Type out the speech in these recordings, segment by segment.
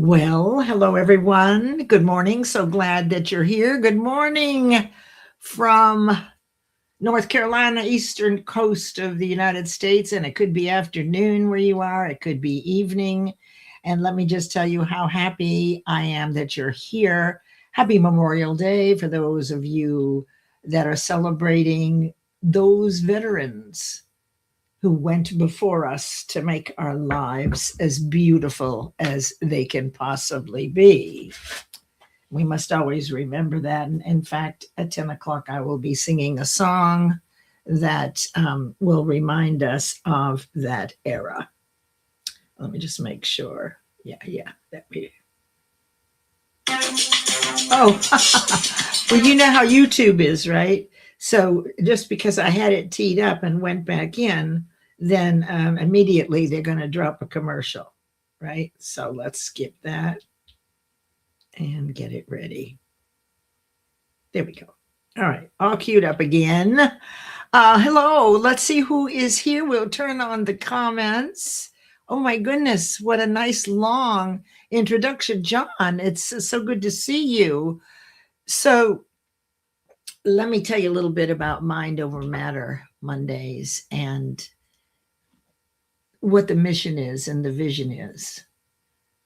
Well, hello everyone. Good morning. So glad that you're here. Good morning from North Carolina, eastern coast of the United States. And it could be afternoon where you are, it could be evening. And let me just tell you how happy I am that you're here. Happy Memorial Day for those of you that are celebrating those veterans who went before us to make our lives as beautiful as they can possibly be. We must always remember that. And in fact, at 10 o'clock, I will be singing a song that will remind us of that era. Let me just make sure. Yeah, that we. Oh, well, you know how YouTube is, right? So just because I had it teed up and went back in, then immediately they're going to drop a commercial, right? So let's skip that and get it ready. There we go. All right, all queued up again. Hello, let's see who is here. We'll turn on the comments. Oh my goodness, what a nice long introduction, John. It's so good to see you. So let me tell you a little bit about Mind Over Matter Mondays and what the mission is and the vision is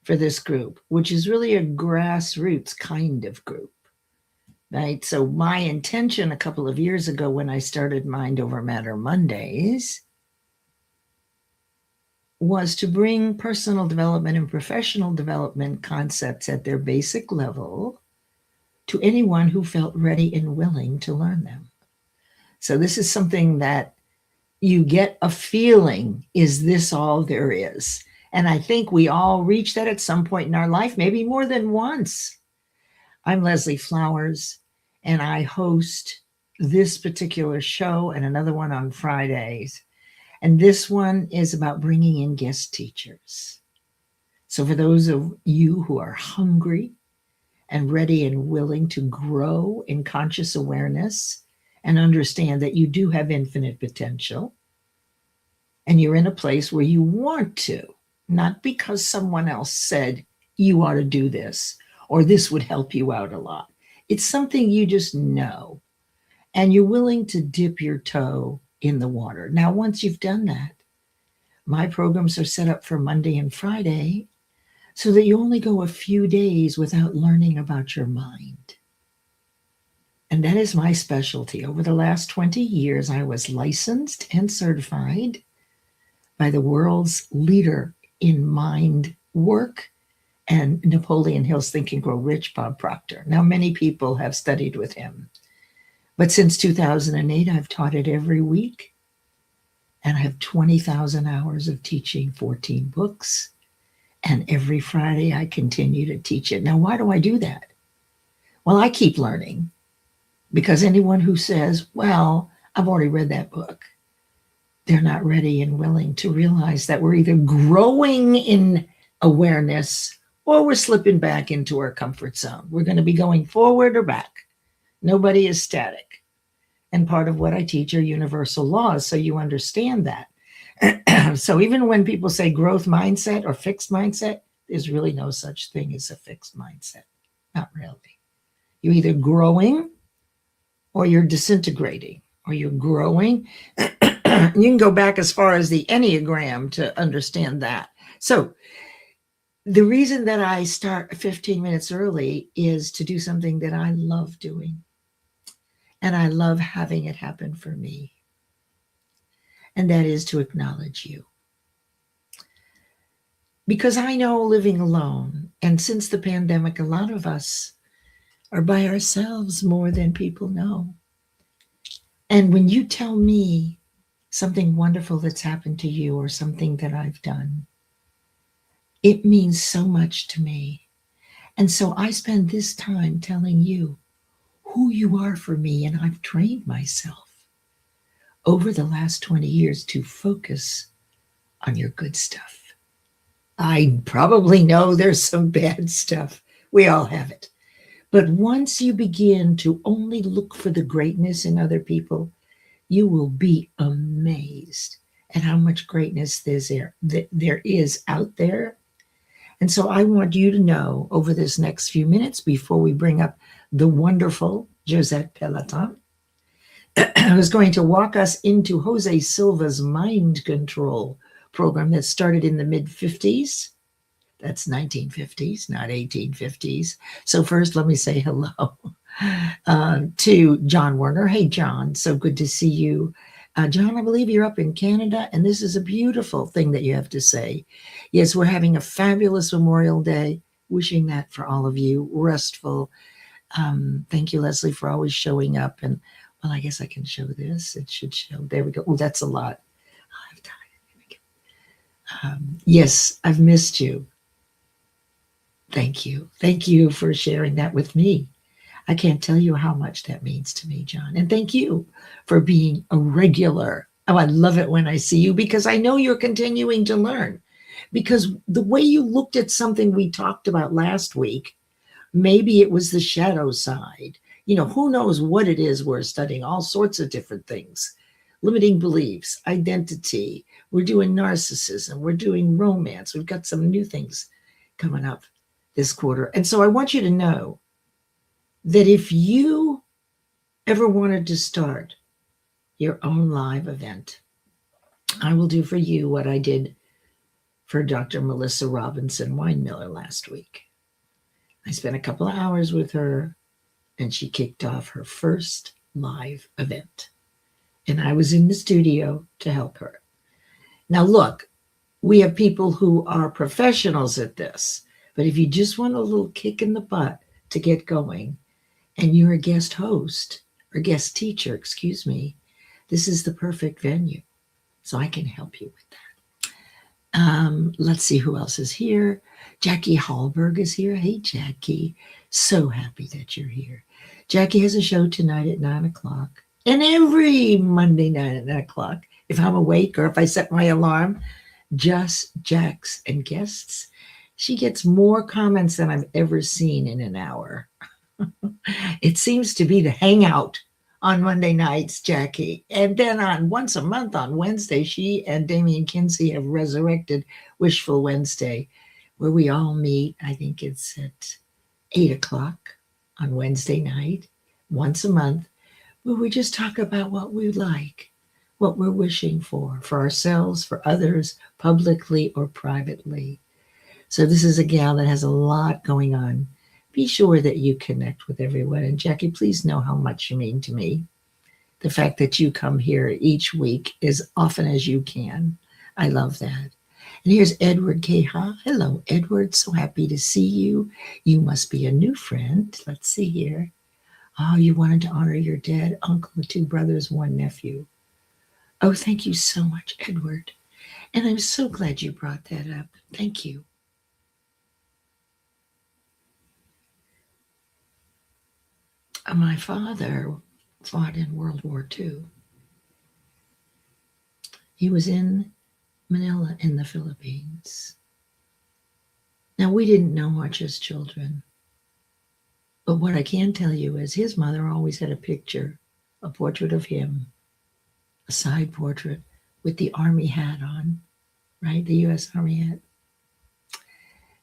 for this group, which is really a grassroots kind of group, right? So my intention a couple of years ago when I started Mind Over Matter Mondays was to bring personal development and professional development concepts at their basic level to anyone who felt ready and willing to learn them. So this is something that you get a feeling, is this all there is? And I think we all reach that at some point in our life, maybe more than once. I'm Leslie Flowers, and I host this particular show and another one on Fridays. And this one is about bringing in guest teachers. So for those of you who are hungry and ready and willing to grow in conscious awareness and understand that you do have infinite potential, and you're in a place where you want to, not because someone else said you ought to do this or this would help you out a lot. It's something you just know, and you're willing to dip your toe in the water. Now, once you've done that, my programs are set up for Monday and Friday so that you only go a few days without learning about your mind. And that is my specialty. Over the last 20 years, I was licensed and certified by the world's leader in mind work and Napoleon Hill's Think and Grow Rich, Bob Proctor. Now, many people have studied with him. But since 2008, I've taught it every week. And I have 20,000 hours of teaching, 14 books. And every Friday, I continue to teach it. Now, why do I do that? Well, I keep learning. Because anyone who says, well, I've already read that book, they're not ready and willing to realize that we're either growing in awareness or we're slipping back into our comfort zone. We're going to be going forward or back. Nobody is static. And part of what I teach are universal laws, so you understand that. So even when people say growth mindset or fixed mindset, there's really no such thing as a fixed mindset. Not really. You're either growing or you're disintegrating, or you're growing. You can go back as far as the Enneagram to understand that. So the reason that I start 15 minutes early is to do something that I love doing. And I love having it happen for me. And that is to acknowledge you. Because I know living alone, and since the pandemic, a lot of us are by ourselves more than people know. And when you tell me something wonderful that's happened to you or something that I've done, it means so much to me. And so I spend this time telling you who you are for me, and I've trained myself over the last 20 years to focus on your good stuff. I probably know there's some bad stuff. We all have it. But once you begin to only look for the greatness in other people, you will be amazed at how much greatness there is out there. And so I want you to know over this next few minutes before we bring up the wonderful Josette Pelatan, who's going to walk us into Jose Silva's mind control program that started in the mid 50s. That's 1950s, not 1850s. So first, let me say hello to John Werner. Hey, John, so good to see you. John, I believe you're up in Canada, and this is a beautiful thing that you have to say. Yes, we're having a fabulous Memorial Day. Wishing that for all of you. Restful. Thank you, Leslie, for always showing up. And, well, I guess I can show this. It should show. There we go. Oh, that's a lot. I have time. Yes, I've missed you. Thank you. Thank you for sharing that with me. I can't tell you how much that means to me, John. And thank you for being a regular. Oh, I love it when I see you because I know you're continuing to learn. Because the way you looked at something we talked about last week, maybe it was the shadow side. Who knows what it is we're studying, all sorts of different things. Limiting beliefs, identity. We're doing narcissism. We're doing romance. We've got some new things coming up this quarter. And so I want you to know that if you ever wanted to start your own live event, I will do for you what I did for Dr. Melissa Robinson Weinmiller last week. I spent a couple of hours with her, and she kicked off her first live event. And I was in the studio to help her. Now, look, we have people who are professionals at this, but if you just want a little kick in the butt to get going, and you're a guest host or guest teacher, excuse me, this is the perfect venue. So I can help you with that. Let's see who else is here. Jackie Hallberg is here. Hey, Jackie. So happy that you're here. Jackie has a show tonight at 9 o'clock. And every Monday night at 9 o'clock, if I'm awake or if I set my alarm, just Jacks and guests, she gets more comments than I've ever seen in an hour. It seems to be the hangout on Monday nights, Jackie. And then on once a month on Wednesday, she and Damian Kinsey have resurrected Wishful Wednesday, where we all meet. I think it's at 8 o'clock on Wednesday night, once a month, where we just talk about what we like, what we're wishing for ourselves, for others, publicly or privately. So this is a gal that has a lot going on. Be sure that you connect with everyone. And Jackie, please know how much you mean to me. The fact that you come here each week as often as you can. I love that. And here's Edward Keha. Hello, Edward. So happy to see you. You must be a new friend. Let's see here. Oh, you wanted to honor your dead uncle, 2 brothers, 1 nephew. Oh, thank you so much, Edward. And I'm so glad you brought that up. Thank you. My father fought in World War II. He was in Manila in the Philippines. Now, we didn't know much as children, but what I can tell you is his mother always had a portrait of him, a side portrait with the Army hat on, right? The U.S. Army hat.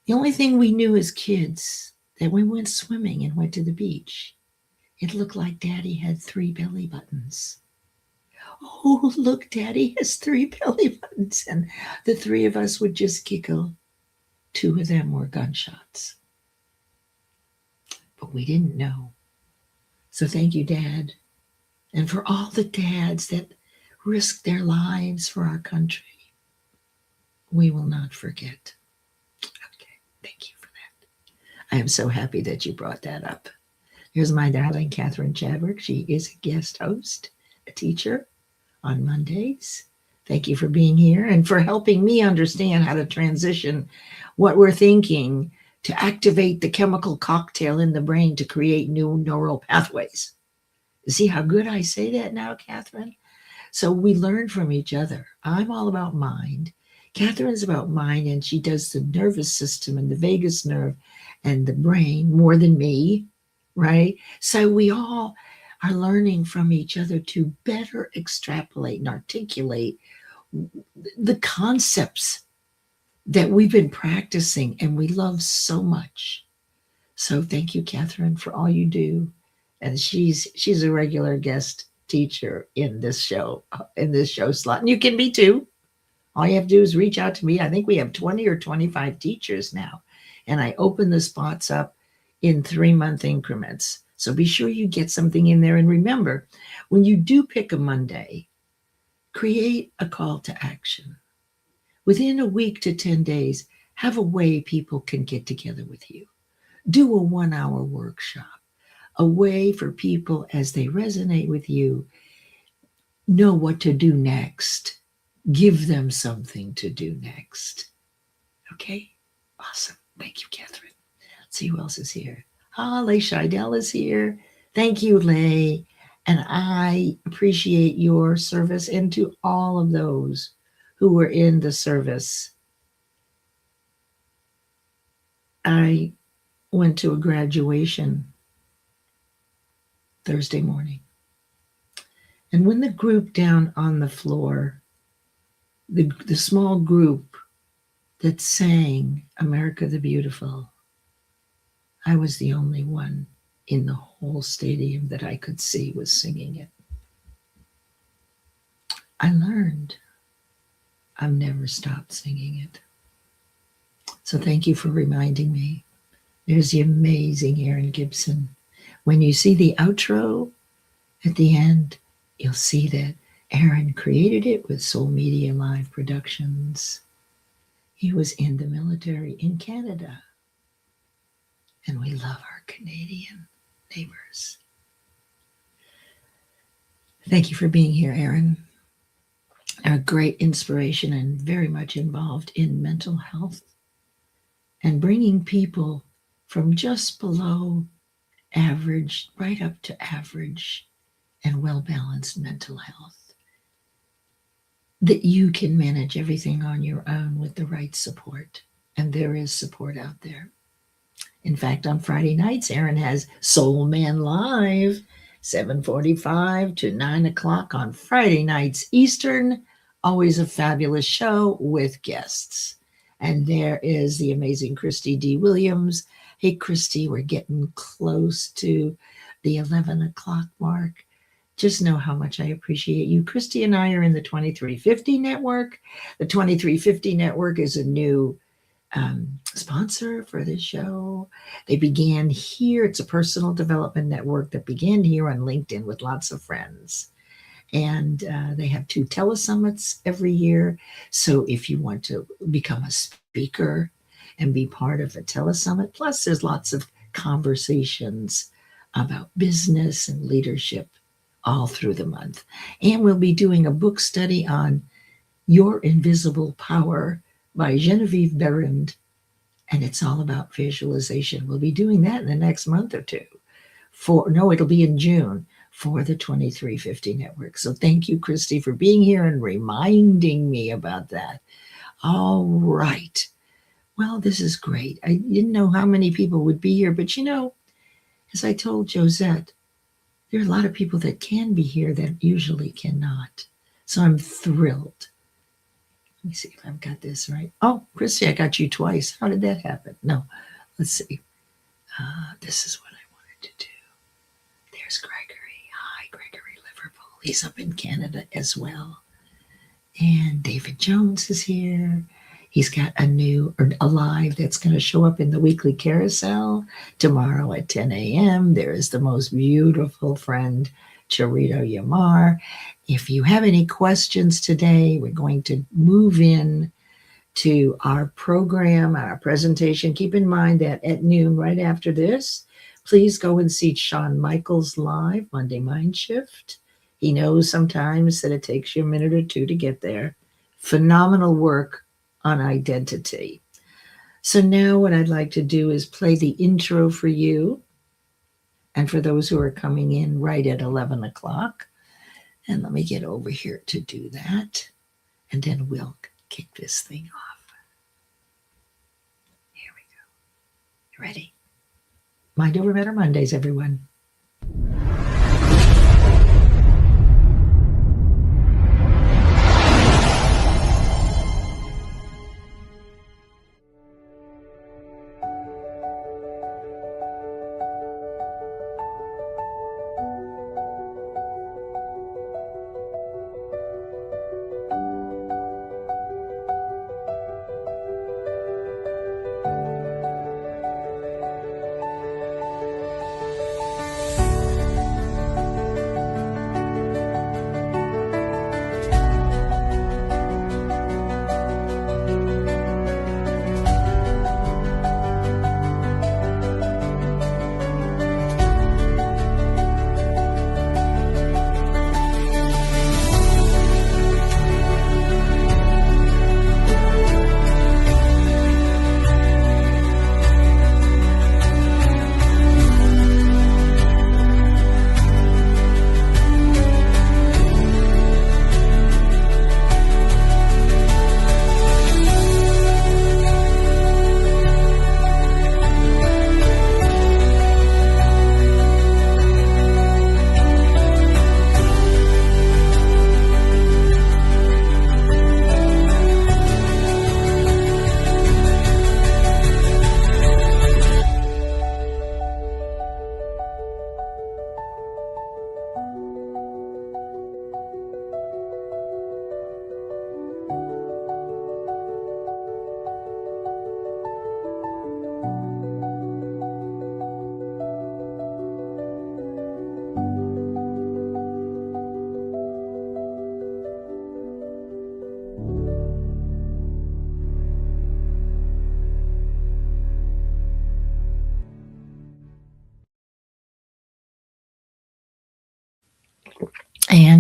The only thing we knew as kids, that we went swimming and went to the beach, it looked like Daddy had 3 belly buttons. Oh, look, Daddy has 3 belly buttons. And the 3 of us would just giggle. 2 of them were gunshots. But we didn't know. So thank you, Dad. And for all the dads that risked their lives for our country, we will not forget. Okay, thank you for that. I am so happy that you brought that up. Here's my darling Catherine Chadwick. She is a guest host, a teacher on Mondays. Thank you for being here and for helping me understand how to transition what we're thinking to activate the chemical cocktail in the brain to create new neural pathways. See how good I say that now, Catherine? So we learn from each other. I'm all about mind. Catherine's about mind, and she does the nervous system and the vagus nerve and the brain more than me, right? So we all are learning from each other to better extrapolate and articulate the concepts that we've been practicing and we love so much. So thank you, Catherine, for all you do. And she's a regular guest teacher in this show slot. And you can be too. All you have to do is reach out to me. I think we have 20 or 25 teachers now. And I open the spots up in 3-month increments. So be sure you get something in there. And remember, when you do pick a Monday, create a call to action. Within a week to 10 days, have a way people can get together with you. Do a 1-hour workshop, a way for people as they resonate with you, know what to do next. Give them something to do next. Okay? Awesome. Thank you, Catherine. Let's see who else is here. Lay Scheidel is here. Thank you, Lay. And I appreciate your service, and to all of those who were in the service. I went to a graduation Thursday morning. And when the group down on the floor, the small group that sang America the Beautiful, I was the only one in the whole stadium that I could see was singing it. I learned I've never stopped singing it. So thank you for reminding me. There's the amazing Erin Gibson. When you see the outro at the end, you'll see that Erin created it with Soul Media Live Productions. He was in the military in Canada. And we love our Canadian neighbors. Thank you for being here, Erin. A great inspiration and very much involved in mental health and bringing people from just below average right up to average and well-balanced mental health. That you can manage everything on your own with the right support. And there is support out there. In fact, on Friday nights, Erin has Soul Man Live, 7:45 to 9 o'clock on Friday nights Eastern. Always a fabulous show with guests. And there is the amazing Christy D. Williams. Hey, Christy, we're getting close to the 11 o'clock mark. Just know how much I appreciate you. Christy and I are in the 2350 Network. The 2350 Network is a new sponsor for this show. They began here. It's a personal development network that began here on LinkedIn with lots of friends. And they have 2 telesummits every year. So if you want to become a speaker and be part of a telesummit, plus there's lots of conversations about business and leadership all through the month. And we'll be doing a book study on Your Invisible Power by Genevieve Berend. And it's all about visualization. We'll be doing that in the next month or two. It'll be in June for the 2350 Network. So thank you, Christy, for being here and reminding me about that. All right. Well, this is great. I didn't know how many people would be here, but as I told Josette, there are a lot of people that can be here that usually cannot. So I'm thrilled. Let me see if I've got this right. Oh, Christy, I got you twice. How did that happen? No, let's see. This is what I wanted to do. There's Gregory. Hi, Gregory Liverpool. He's up in Canada as well. And David Jones is here. He's got a live that's going to show up in the weekly carousel tomorrow at 10 a.m. There is the most beautiful friend, Charito Yamar. If you have any questions today, we're going to move in to our program, our presentation. Keep in mind that at noon, right after this, please go and see Shawn Michaels live, Monday Mind Shift. He knows sometimes that it takes you a minute or two to get there. Phenomenal work on identity. So now what I'd like to do is play the intro for you and for those who are coming in right at 11 o'clock. And let me get over here to do that. And then we'll kick this thing off. Here we go. You ready? Mind over matter Mondays, everyone.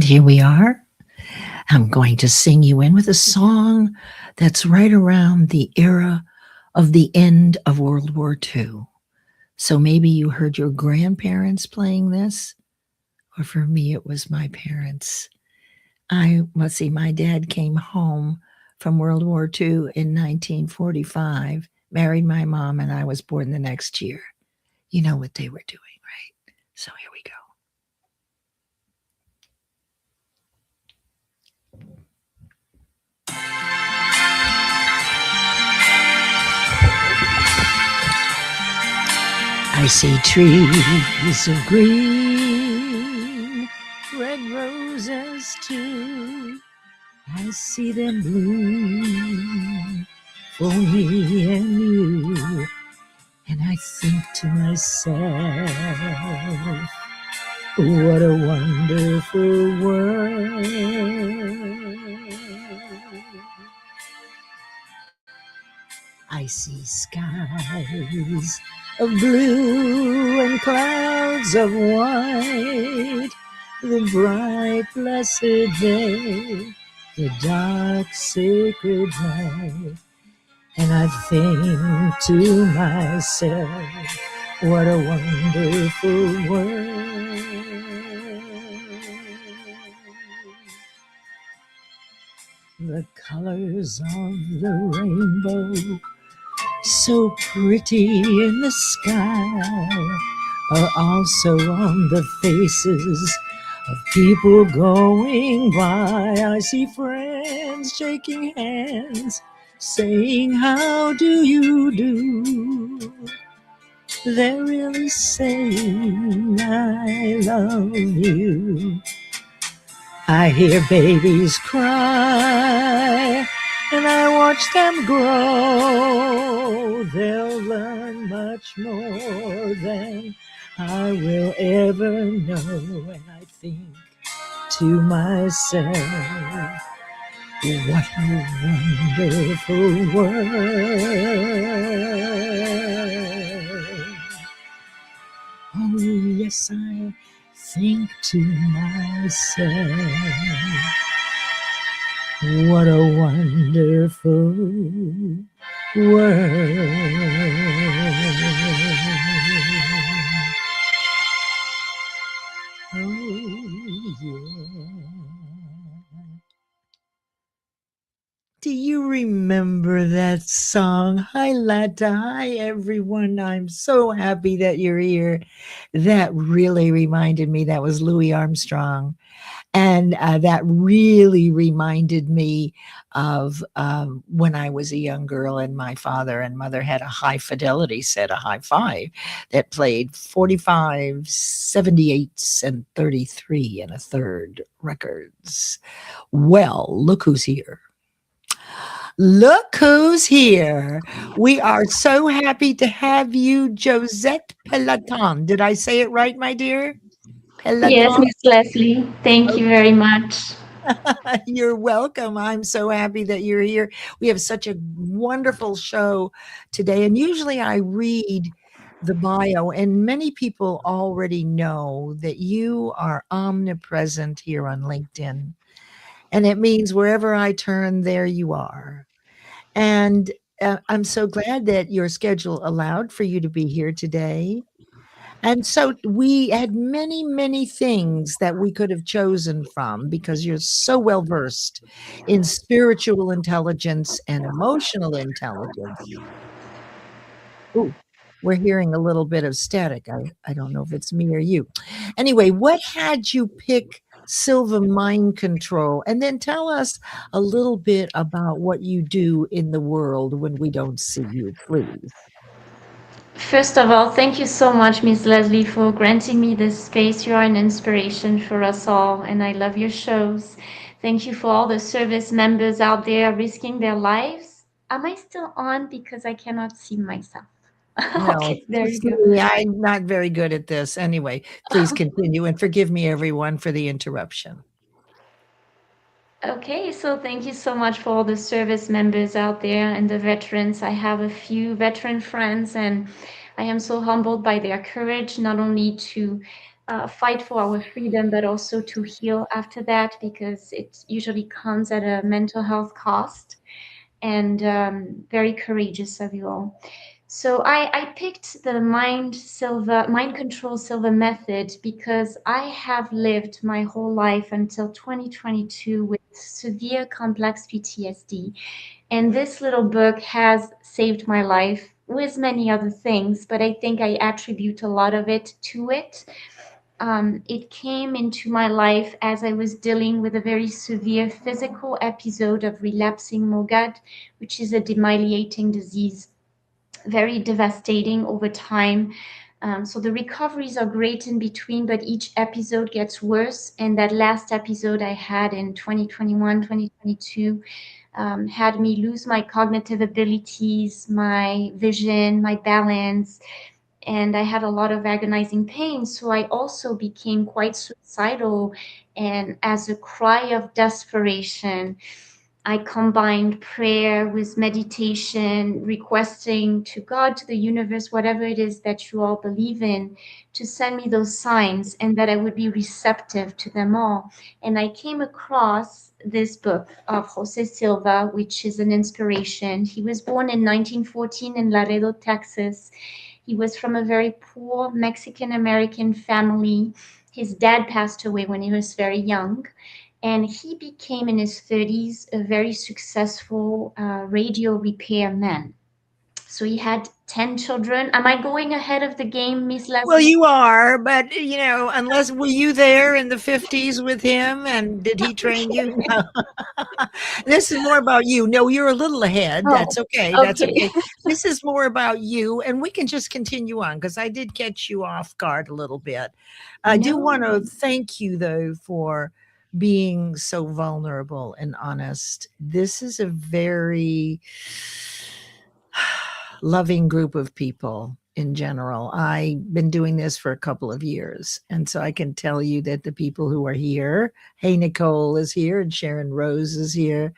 And here we are. I'm going to sing you in with a song that's right around the era of the end of World War II. So maybe you heard your grandparents playing this, or for me, it was my parents. Let's see, my dad came home from World War II in 1945, married my mom, and I was born the next year. You know what they were doing, right? So here we go. I see trees of green, red roses too. I see them bloom for me and you. And I think to myself, what a wonderful world. I see skies of blue and clouds of white, the bright blessed day, the dark sacred night. And I think to myself, what a wonderful world. The colors of the rainbow, so pretty in the sky, are also on the faces of people going by. I see friends shaking hands, saying, how do you do? They're really saying, I love you. I hear babies cry, and I watch them grow. They'll learn much more than I will ever know. And I think to myself, what a wonderful world. Oh, yes, I think to myself, what a wonderful world. Oh, yeah. Do you remember that song? Hi, Lata. Hi, everyone. I'm so happy that you're here. That really reminded me. That was Louis Armstrong. And that really reminded me of when I was a young girl and my father and mother had a high fidelity set, a high five, that played 45, 78s, and 33 and a third records. Well, look who's here. Look who's here. We are so happy to have you, Josette Pelatan. Did I say it right, my dear? Yes, Pelatan? Miss Leslie. Thank you very much. You're welcome. I'm so happy that you're here. We have such a wonderful show today. And usually I read the bio, and many people already know that you are omnipresent here on LinkedIn. And it means wherever I turn, there you are. And I'm so glad that your schedule allowed for you to be here today. And so we had many, many things that we could have chosen from because you're so well versed in spiritual intelligence and emotional intelligence. Ooh, we're hearing a little bit of static. I don't know if it's me or you. Anyway, what had you pick Silva Mind Control? And then tell us a little bit about what you do in the world when we don't see you, please. First of all, thank you so much, Miss Leslie, for granting me this space. You are an inspiration for us all, and I love your shows. Thank you for all the service members out there risking their lives. Am I still on? Because I cannot see myself. No, Okay, it's there you just go. me. I'm not very good at this. Anyway, please continue and forgive me, everyone, for the interruption. Okay, so thank you so much for all the service members out there and the veterans. I have a few veteran friends, and I am so humbled by their courage, not only to fight for our freedom, but also to heal after that, because it usually comes at a mental health cost. And very courageous of you all. So I picked the mind control Silva method because I have lived my whole life until 2022 with severe complex PTSD. And this little book has saved my life with many other things, but I think I attribute a lot of it to it. It came into my life as I was dealing with a very severe physical episode of relapsing MOGAD, which is a demyelinating disease, very devastating over time. So the recoveries are great in between, but each episode gets worse. And that last episode I had in 2021, 2022 had me lose my cognitive abilities, my vision, my balance, and I had a lot of agonizing pain. So I also became quite suicidal. And as a cry of desperation, I combined prayer with meditation, requesting to God, to the universe, whatever it is that you all believe in, to send me those signs and that I would be receptive to them all. And I came across this book of Jose Silva, which is an inspiration. He was born in 1914 in Laredo, Texas. He was from a very poor Mexican American family. His dad passed away when he was very young, and he became in his 30s a very successful radio repairman. So he had 10 children. Am I going ahead of the game, Miss Well, Leslie? you are, but unless were you there in the 50s with him and did he train you? No. This is more about you. No, you're a little ahead. Oh, That's okay. That's okay. okay. This is more about you, and we can just continue on because I did catch you off guard a little bit. I do want to No. thank you, though, for being so vulnerable and honest. This is a very loving group of people in general. I've been doing this for a couple of years. And so I can tell you that the people who are here, hey, Nicole is here and Sharon Rose is here.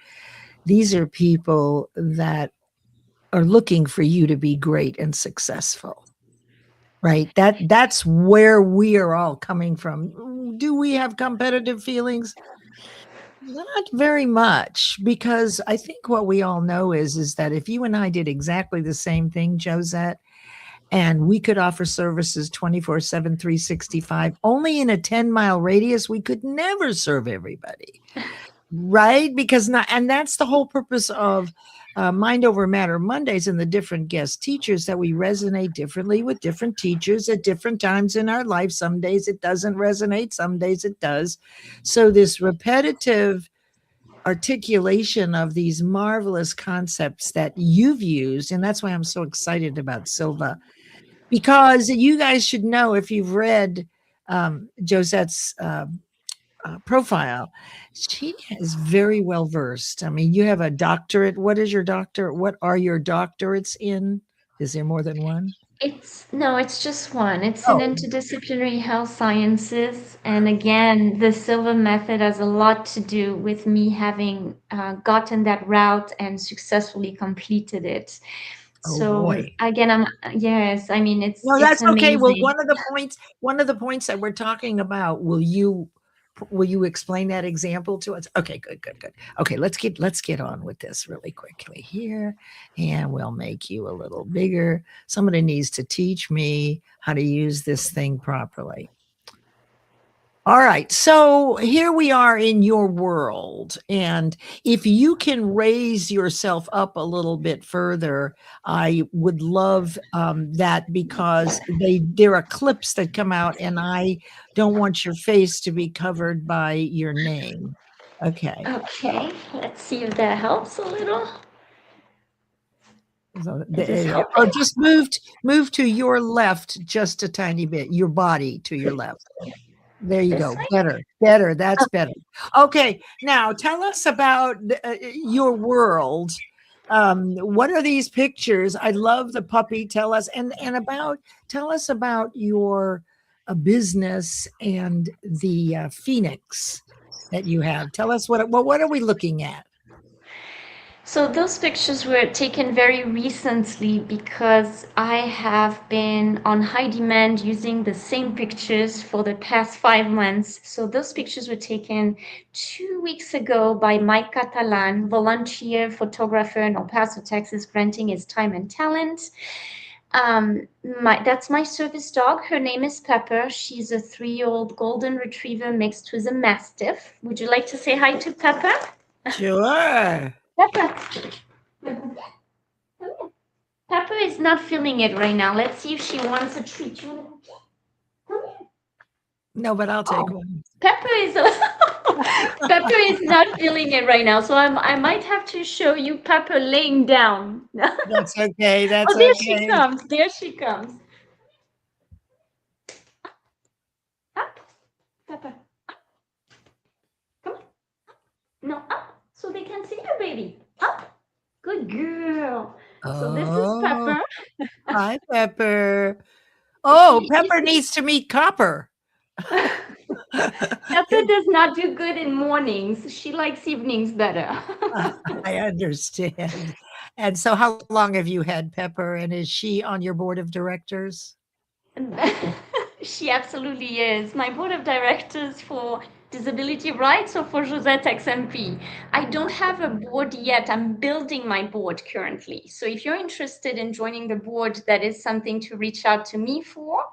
These are people that are looking for you to be great and successful. Right? That's where we are all coming from. Do we have competitive feelings? Not very much, because I think what we all know is that if you and I did exactly the same thing, Josette, and we could offer services 24/7, 365, only in a 10-mile radius, we could never serve everybody. Right? Because not, and that's the whole purpose of Mind Over Matter Mondays and the different guest teachers, that we resonate differently with different teachers at different times in our life. Some days it doesn't resonate, some days it does. So this repetitive articulation of these marvelous concepts that you've used, and that's why I'm so excited about Silva, because you guys should know, if you've read Josette's profile, she is very well versed. I mean, you have a doctorate. What is your doctor? What are your doctorates in? Is there more than one? It's just one. It's in Oh, interdisciplinary health sciences. And again, the Silva method has a lot to do with me having gotten that route and successfully completed it. oh So boy. again, yes, I mean, No, it's that's okay. Well, amazing. one of the points that we're talking about, will you explain that example to us? Okay, good, good, good. Okay, let's get on with this really quickly here, and we'll make you a little bigger. Somebody needs to teach me how to use this thing properly. All right. So here we are in your world. And if you can raise yourself up a little bit further, I would love that, because there are clips that come out and I don't want your face to be covered by your name. Okay. Okay, let's see if that helps a little. So Is this or helping? just move to your left just a tiny bit, your body to your left. There you This go. way? Better, better. That's better. Okay. Now tell us about your world. What are these pictures? I love the puppy. Tell us, tell us about your business and the phoenix that you have. Tell us what are we looking at? So those pictures were taken very recently because I have been on high demand using the same pictures for the past 5 months. So those pictures were taken 2 weeks ago by Mike Catalan, volunteer photographer in El Paso, Texas, granting his time and talent. That's my service dog. Her name is Pepper. She's a 3-year-old golden retriever mixed with a mastiff. Would you like to say hi to Pepper? Sure. Pepper. Pepper is not feeling it right now. Let's see if she wants a treat. No, but I'll take one. Pepper is Pepper is not feeling it right now, so I might have to show you Pepper laying down. That's okay. That's Oh, there okay. she comes. There she comes. Up, Pepper. Up. Come on. No, up, so they can see you, baby. Up. Good girl. So this is Pepper. Hi, Pepper. Oh, She- Pepper needs to meet Copper. Pepper does not do good in mornings. She likes evenings better. I understand. And so how long have you had Pepper, and is she on your board of directors? She absolutely is. My board of directors for disability rights or for JosetteXMP. I don't have a board yet. I'm building my board currently. So if you're interested in joining the board, that is something to reach out to me for.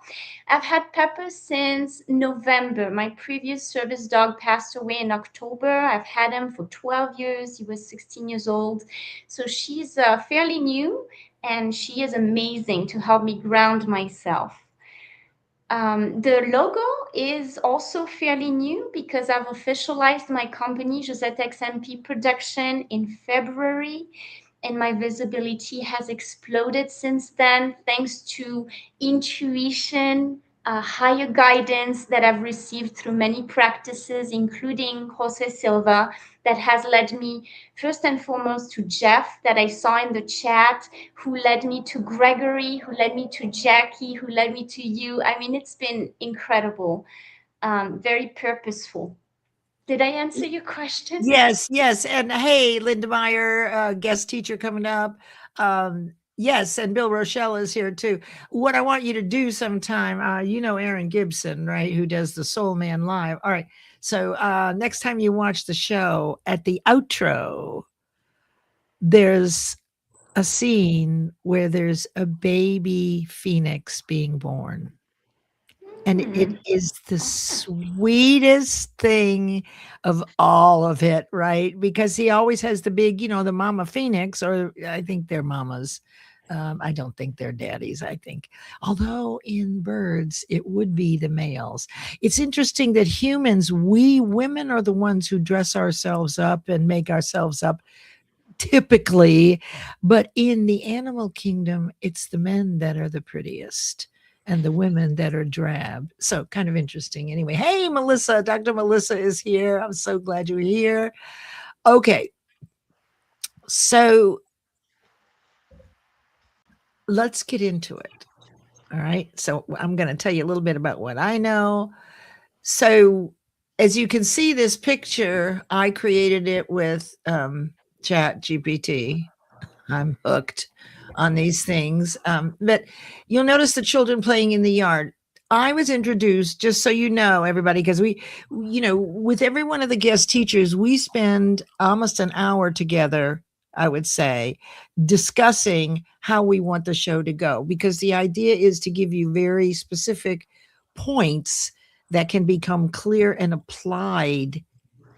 I've had Pepper since November. My previous service dog passed away in October. I've had him for 12 years. He was 16 years old. So she's fairly new, and she is amazing to help me ground myself. The logo is also fairly new because I've officialized my company, JosetteXMP Production, in February, and my visibility has exploded since then, thanks to intuition, higher guidance that I've received through many practices, including Jose Silva, that has led me first and foremost to Jeff, that I saw in the chat, who led me to Gregory, who led me to Jackie, who led me to you. I mean, it's been incredible, very purposeful. Did I answer your question? Yes, yes. And hey, Linda Meyer, guest teacher coming up. Yes, and Bill Rochelle is here too. What I want you to do sometime, you know Aaron Gibson, right, who does the Soul Man Live. All right. So next time you watch the show, at the outro, there's a scene where there's a baby phoenix being born. And it is the sweetest thing of all of it, right? Because he always has the big, the mama phoenix, or I think they're mamas. I don't think they're daddies, I think. Although in birds, it would be the males. It's interesting that humans, we women are the ones who dress ourselves up and make ourselves up typically, but in the animal kingdom, it's the men that are the prettiest and the women that are drab. So kind of interesting. Anyway, hey, Melissa, Dr. Melissa is here. I'm so glad you're here. Okay. So let's get into it. All right. So I'm going to tell you a little bit about what I know. So as you can see this picture, I created it with Chat GPT. I'm hooked on these things. But you'll notice the children playing in the yard. I was introduced, just so you know, everybody, because we, with every one of the guest teachers, we spend almost an hour together, I would say, discussing how we want the show to go, because the idea is to give you very specific points that can become clear and applied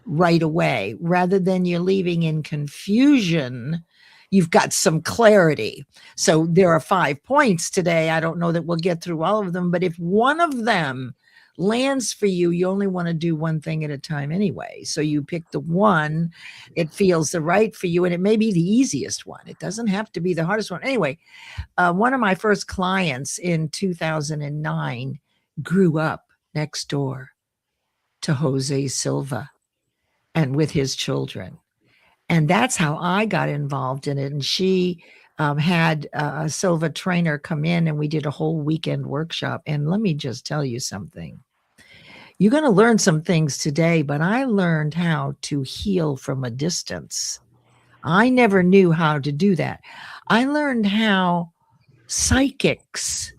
right away, rather than you're leaving in confusion. You've got some clarity. So there are 5 points today. I don't know that we'll get through all of them, but if one of them lands for you, you only want to do one thing at a time anyway. So you pick the one that feels the right for you, and it may be the easiest one. It doesn't have to be the hardest one. Anyway, one of my first clients in 2009 grew up next door to Jose Silva and with his children. And that's how I got involved in it. And she had a Silva trainer come in, and we did a whole weekend workshop. And let me just tell you something. You're going to learn some things today, but I learned how to heal from a distance. I never knew how to do that. I learned how psychics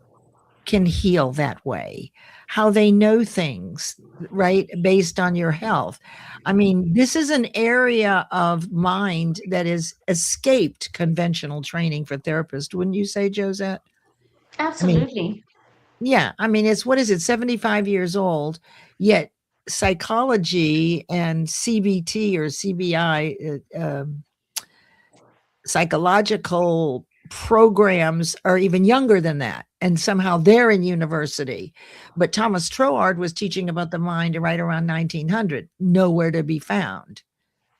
can heal that way, how they know things, right, based on your health. I mean, this is an area of mind that has escaped conventional training for therapists, wouldn't you say, Josette? I mean, Absolutely. yeah, I mean, it's what is it, 75 years old, yet psychology and CBT or CBI, psychological programs are even younger than that. And somehow they're in university. But Thomas Troward was teaching about the mind right around 1900, nowhere to be found.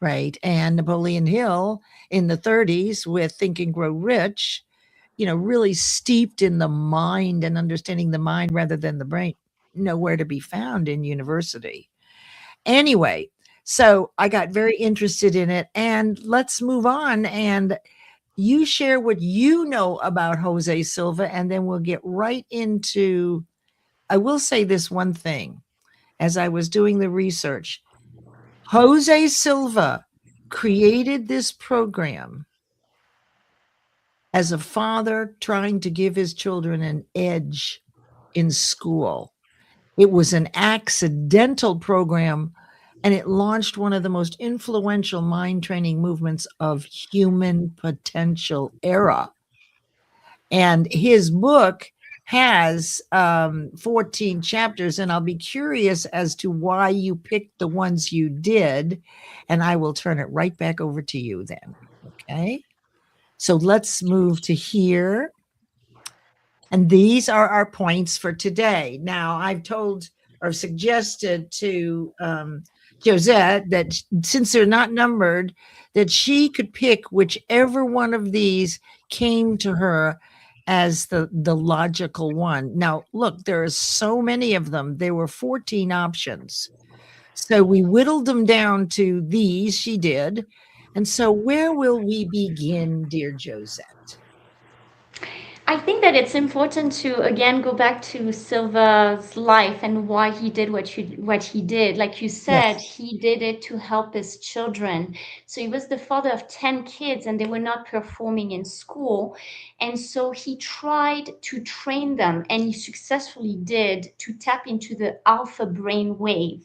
Right. And Napoleon Hill in the 30s with Think and Grow Rich, really steeped in the mind and understanding the mind rather than the brain, nowhere to be found in university. Anyway, so I got very interested in it. And let's move on. And you share what you know about Jose Silva, and then we'll get right into. I will say this one thing as I was doing the research. Jose Silva created this program as a father trying to give his children an edge in school. It was an accidental program, and it launched one of the most influential mind training movements of human potential era. And his book has 14 chapters, and I'll be curious as to why you picked the ones you did. And I will turn it right back over to you then. Okay. So let's move to here. And these are our points for today. Now, I've told or suggested to Josette that since they're not numbered, that she could pick whichever one of these came to her as the logical one. Now, look, there are so many of them. There were 14 options. So we whittled them down to these, she did. And so where will we begin, dear Josette? I think that it's important to again go back to Silva's life and why he did what he did. Like you said, Yes. he did it to help his children. So he was the father of 10 kids and they were not performing in school. And so he tried to train them and he successfully did to tap into the alpha brain wave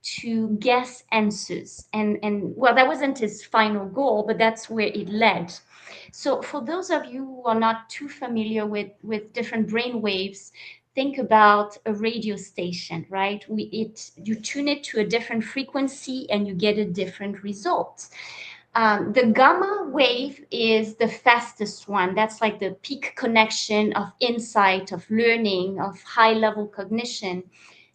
to guess answers. And well, that wasn't his final goal, but that's where it led. So for those of you who are not too familiar with different brain waves, think about a radio station, right? You tune it to a different frequency and you get a different result. The gamma wave is the fastest one. That's like the peak connection of insight, of learning, of high level cognition.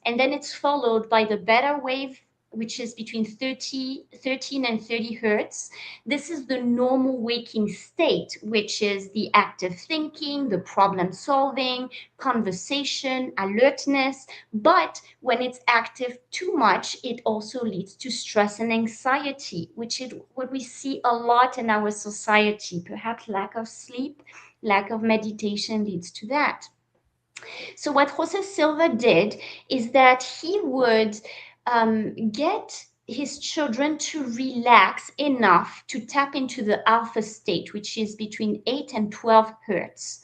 And then it's followed by the beta wave, which is between 13 and 30 hertz. This is the normal waking state, which is the active thinking, the problem solving, conversation, alertness. But when it's active too much, it also leads to stress and anxiety, which is what we see a lot in our society. Perhaps lack of sleep, lack of meditation leads to that. So what Jose Silva did is that he would get his children to relax enough to tap into the alpha state, which is between 8 and 12 hertz.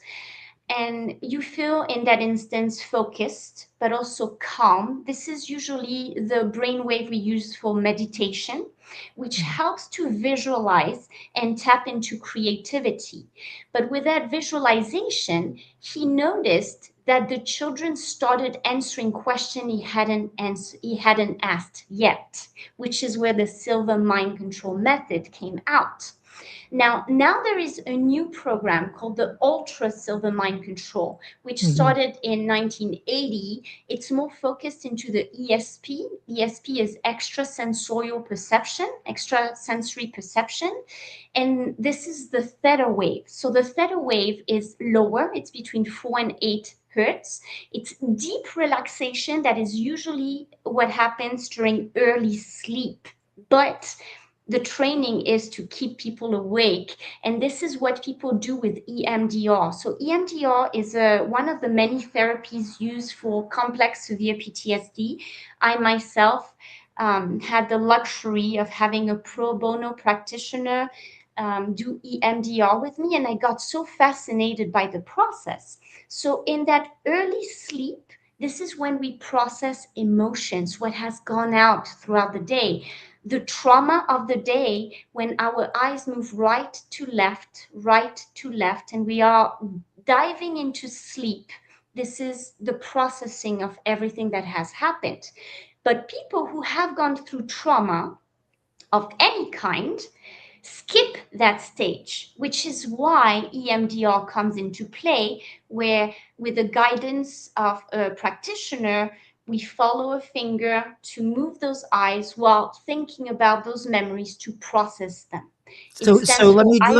And you feel in that instance focused, but also calm. This is usually the brainwave we use for meditation, which helps to visualize and tap into creativity. But with that visualization, he noticed that the children started answering questions he hadn't asked yet, which is where the Silva mind control method came out. Now there is a new program called the Ultra Silva Mind Control, which Mhm. started in 1980. It's more focused into the ESP. ESP is extrasensorial perception, extrasensory perception, and this is the theta wave. So the theta wave is lower, it's between 4 and 8 hertz. It's deep relaxation that is usually what happens during early sleep. But the training is to keep people awake, and this is what people do with EMDR. So EMDR is one of the many therapies used for complex severe PTSD. I myself had the luxury of having a pro bono practitioner do EMDR with me, and I got so fascinated by the process. So in that early sleep, this is when we process emotions, what has gone out throughout the day, the trauma of the day, when our eyes move right to left, and we are diving into sleep. This is the processing of everything that has happened. But people who have gone through trauma of any kind skip that stage, which is why EMDR comes into play, where with the guidance of a practitioner, we follow a finger to move those eyes while thinking about those memories to process them. It So stands let for me I.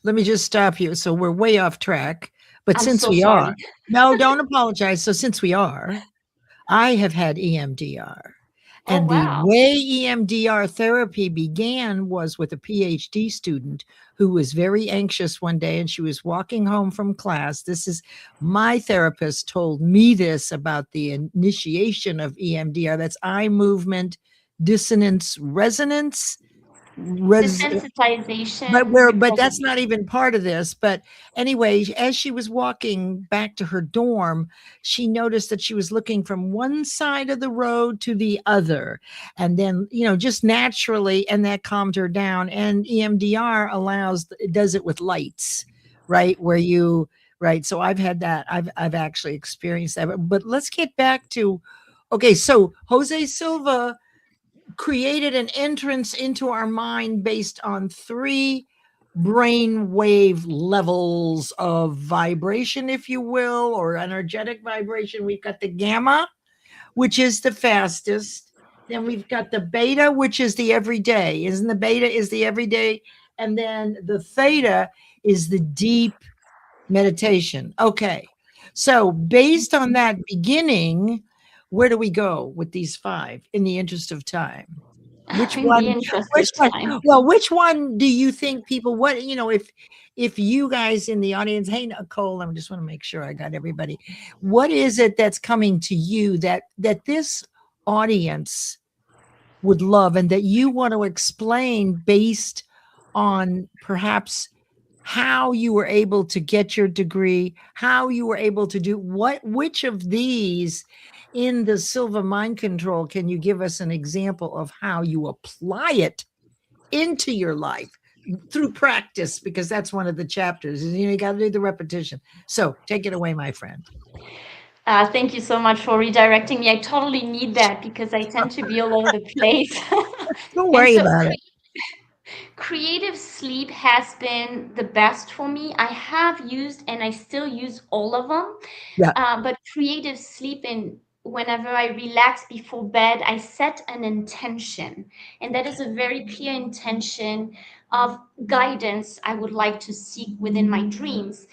let me just stop you. So we're way off track, but I'm since so we are, sorry. no, don't apologize. So since we are, I have had EMDR. Oh, And the wow. way EMDR therapy began was with a PhD student who was very anxious one day, and she was walking home from class. This is my therapist told me this about the initiation of EMDR. That's eye movement dissonance resonance. Desensitization, But that's not reprogrammation. even part of this. But anyway, as she was walking back to her dorm, she noticed that she was looking from one side of the road to the other. And then, just naturally, and that calmed her down. And EMDR it does it with lights, right? Right. So I've had that. I've actually experienced that. But let's get back to, okay. So Jose Silva created an entrance into our mind based on three brain wave levels of vibration, if you will, or energetic vibration. We've got the gamma, which is the fastest. Then we've got the beta, which is the everyday. Isn't the beta is the everyday? And then the theta is the deep meditation. Okay. So based on that beginning, where do we go with these five in the interest of time? Which In the one interest of which one time. well, which one do you think people if you guys in the audience, hey Nicole, I just want to make sure I got everybody. What is it that's coming to you that this audience would love and that you want to explain based on perhaps how you were able to get your degree, how you were able to do which of these in the Silva mind control can you give us an example of how you apply it into your life through practice? Because that's one of the chapters. You got to do the repetition. So take it away, my friend. Thank you so much for redirecting me. I totally need that because I tend to be all over the place. Don't And worry so about it. creative sleep has been the best for me. I have used and I still use all of them. Yeah. But creative sleep, and whenever I relax before bed, I set an intention. And that is a very clear intention of guidance I would like to seek within my dreams.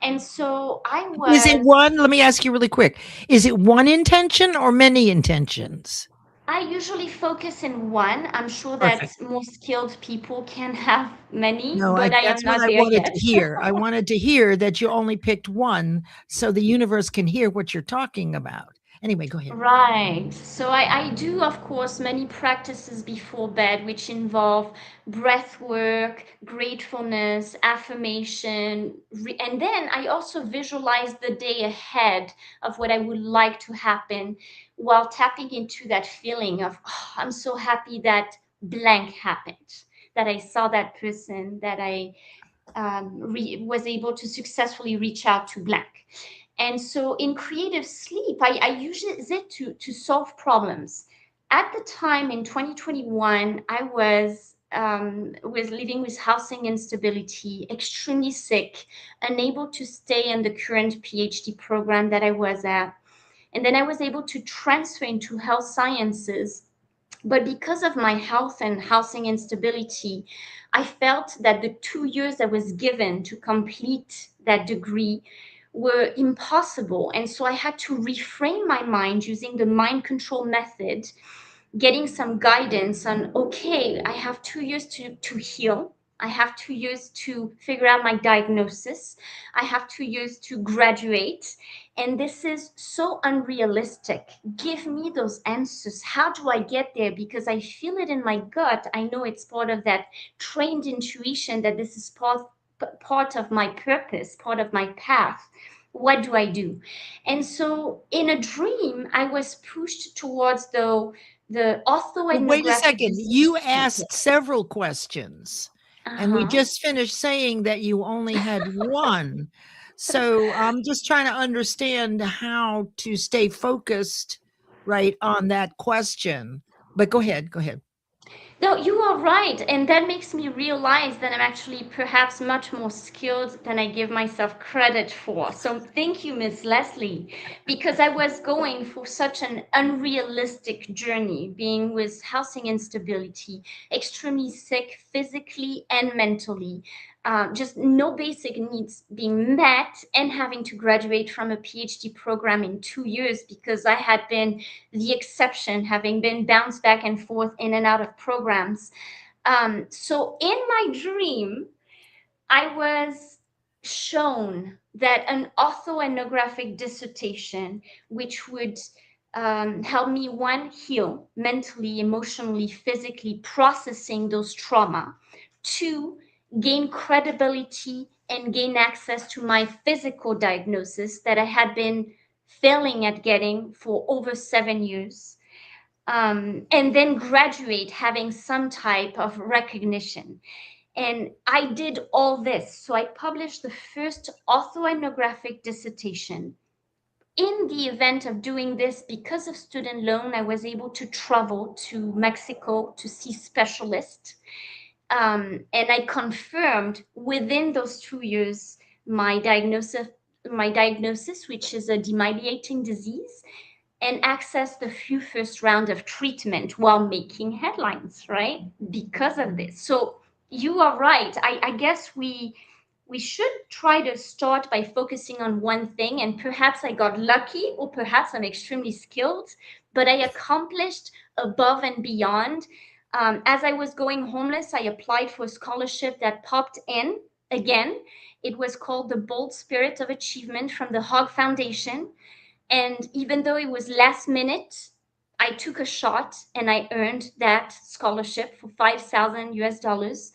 And so Is it one? Let me ask you really quick. Is it one intention or many intentions? I usually focus in one. I'm sure that Perfect. more skilled people can have many, No, but I am that's what not I there wanted yet. to hear. I wanted to hear that you only picked one so the universe can hear what you're talking about. Anyway, go ahead. Right. So I do, of course, many practices before bed, which involve breath work, gratefulness, affirmation. And then I also visualize the day ahead of what I would like to happen while tapping into that feeling of, oh, I'm so happy that blank happened, that I saw that person, that I was able to successfully reach out to blank. And so in creative sleep, I use it to solve problems. At the time in 2021, I was living with housing instability, extremely sick, unable to stay in the current PhD program that I was at. And then I was able to transfer into health sciences, but because of my health and housing instability, I felt that the 2 years I was given to complete that degree were impossible. And so I had to reframe my mind using the mind control method, getting some guidance on, okay, I have 2 years to heal. I have 2 years to figure out my diagnosis. I have 2 years to graduate. And this is so unrealistic. Give me those answers. How do I get there? Because I feel it in my gut. I know it's part of that trained intuition that this is part of my purpose, part of my path. What do I do? And so in a dream, I was pushed towards the Well, wait a orthoethnographic second. You dissertation. asked several questions, and we Uh-huh. just finished saying that you only had one. So I'm just trying to understand how to stay focused, right, on that question. But go ahead, go ahead. No, you are right. And that makes me realize that I'm actually perhaps much more skilled than I give myself credit for. So thank you, Miss Leslie, because I was going for such an unrealistic journey, being with housing instability, extremely sick physically and mentally. Just no basic needs being met, and having to graduate from a PhD program in 2 years because I had been the exception, having been bounced back and forth in and out of programs. So in my dream, I was shown that an orthoethnographic dissertation, which would help me, one, heal mentally, emotionally, physically, processing those trauma, two, gain credibility and gain access to my physical diagnosis that I had been failing at getting for over 7 years, and then graduate having some type of recognition. And I did all this. So I published the first orthoethnographic dissertation. In the event of doing this, because of student loan, I was able to travel to Mexico to see specialists. And I confirmed within those 2 years my diagnosis, which is a demyelinating disease, and access the few first round of treatment while making headlines, right? Because of this. So you are right. I guess we should try to start by focusing on one thing, and perhaps I got lucky, or perhaps I'm extremely skilled, but I accomplished above and beyond. As I was going homeless, I applied for a scholarship that popped in again. It was called the Bold Spirit of Achievement from the Hog Foundation. And even though it was last minute, I took a shot and I earned that scholarship for 5,000 US dollars.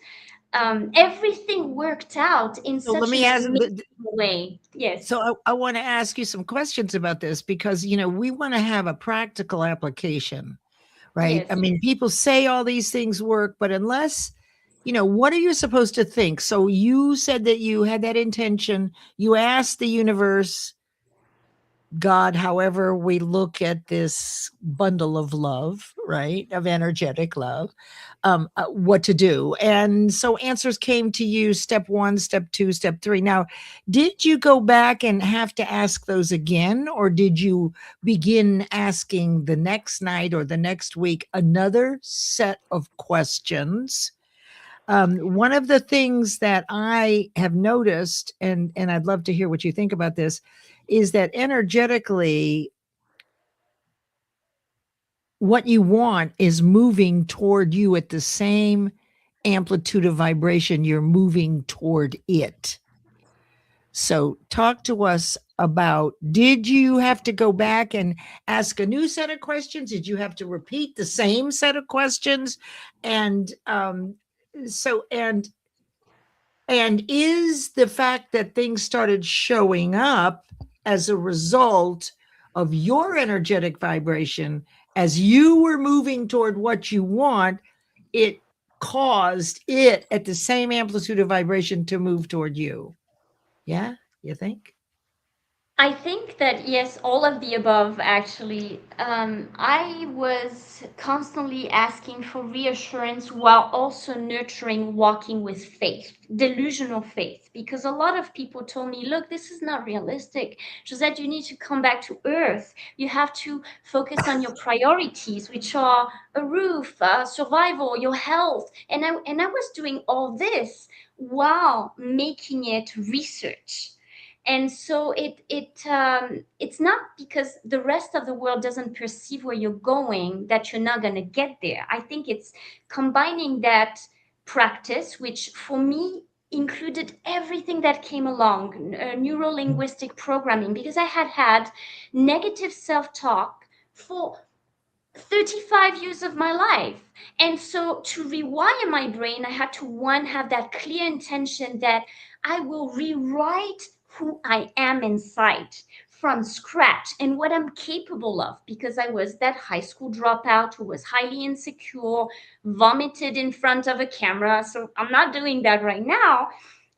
Everything worked out in So let such me an ask. amazing way. So Yes, I want to ask you some questions about this because we want to have a practical application, right? I yes. mean, people say all these things work, but unless what are you supposed to think? So you said that you had that intention. You asked the universe, God, however we look at this bundle of love, right? Of energetic love, what to do. And so answers came to you step one, step two, step three. Now, did you go back and have to ask those again, or did you begin asking the next night or the next week another set of questions? One of the things that I have noticed, and I'd love to hear what you think about this, is that energetically, what you want is moving toward you at the same amplitude of vibration you're moving toward it. So, talk to us about, did you have to go back and ask a new set of questions? Did you have to repeat the same set of questions? And so, and is the fact that things started showing up as a result of your energetic vibration as you were moving toward what you want, it caused it at the same amplitude of vibration to move toward you? Yeah, you think? I think that yes, all of the above actually. I was constantly asking for reassurance while also nurturing walking with faith, delusional faith, because a lot of people told me, look, this is not realistic. Josette, you need to come back to earth. You have to focus on your priorities, which are a roof, survival, your health. And I was doing all this while making it research. And so it's not because the rest of the world doesn't perceive where you're going that you're not going to get there. I think it's combining that practice, which for me included everything that came along, neuro-linguistic programming, because I had negative self-talk for 35 years of my life. And so to rewire my brain, I had to, one, have that clear intention that I will rewrite who I am inside from scratch and what I'm capable of, because I was that high school dropout who was highly insecure, vomited in front of a camera. So I'm not doing that right now.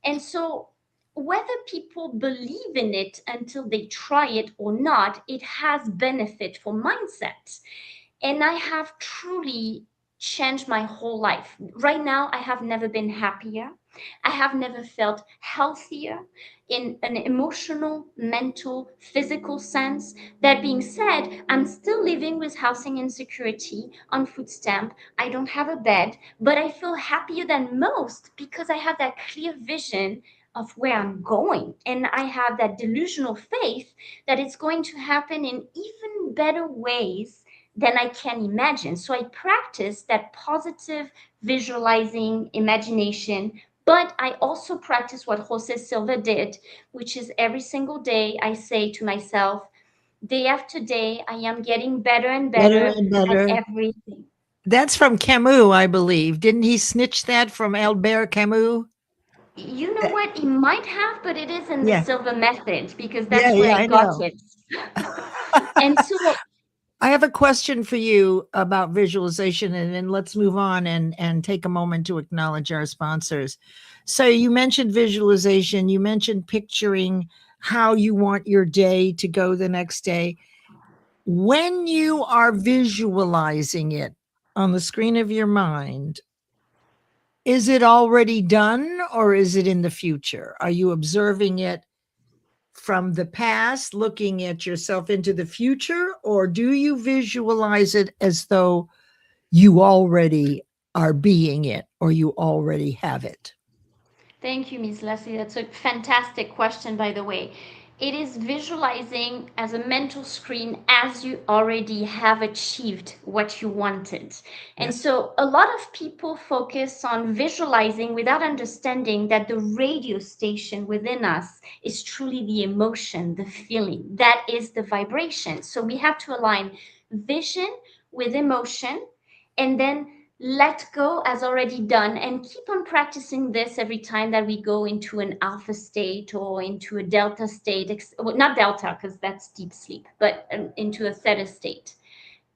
And so whether people believe in it until they try it or not, it has benefit for mindset. And I have truly changed my whole life. Right now, I have never been happier. I have never felt healthier in an emotional, mental, physical sense. That being said, I'm still living with housing insecurity on food stamp. I don't have a bed, but I feel happier than most because I have that clear vision of where I'm going. And I have that delusional faith that it's going to happen in even better ways than I can imagine. So I practice that positive visualizing imagination, but I also practice what Jose Silva did, which is every single day I say to myself, day after day, I am getting better and Better better and at better. everything. That's from Camus, I believe. Didn't he snitch that from Albert Camus? You know what? He might have, but it is in the Yeah. Silva method because Yeah, that's where yeah, I I got know. it. And so I have a question for you about visualization, and then let's move on and take a moment to acknowledge our sponsors. So you mentioned visualization, you mentioned picturing how you want your day to go the next day. When you are visualizing it on the screen of your mind, is it already done or is it in the future? Are you observing it from the past, looking at yourself into the future, or do you visualize it as though you already are being it or you already have it? thank you, Ms. Leslie. That's a fantastic question, by the way. It is visualizing as a mental screen as you already have achieved what you wanted. And Yes. so a lot of people focus on visualizing without understanding that the radio station within us is truly the emotion, the feeling. That is the vibration. So we have to align vision with emotion and then let go as already done and keep on practicing this every time that we go into an alpha state or into a delta state, well, not delta because that's deep sleep, but into a theta state.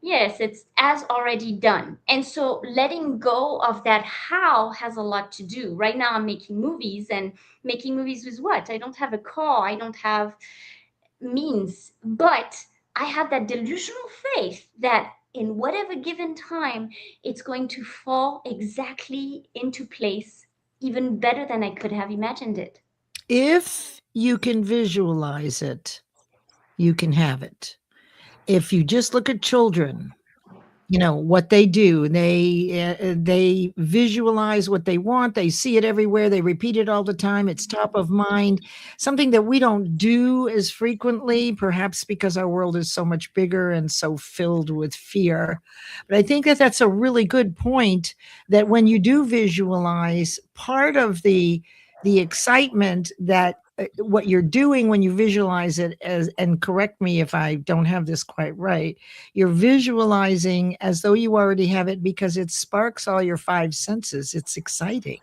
Yes, it's as already done. And so letting go of that how has a lot to do. Right now I'm making movies, and making movies with what? I don't have a car, I don't have means, but I have that delusional faith that in whatever given time, it's going to fall exactly into place, even better than I could have imagined it. If you can visualize it, you can have it. If you just look at children, you know what they do, they visualize what they want, they see it everywhere, they repeat it all the time, it's top of mind, something that we don't do as frequently, perhaps because our world is so much bigger and so filled with fear. But I think that that's a really good point, that when you do visualize, part of the excitement that what you're doing when you visualize it, as, and correct me if I don't have this quite right, you're visualizing as though you already have it because it sparks all your five senses. It's exciting.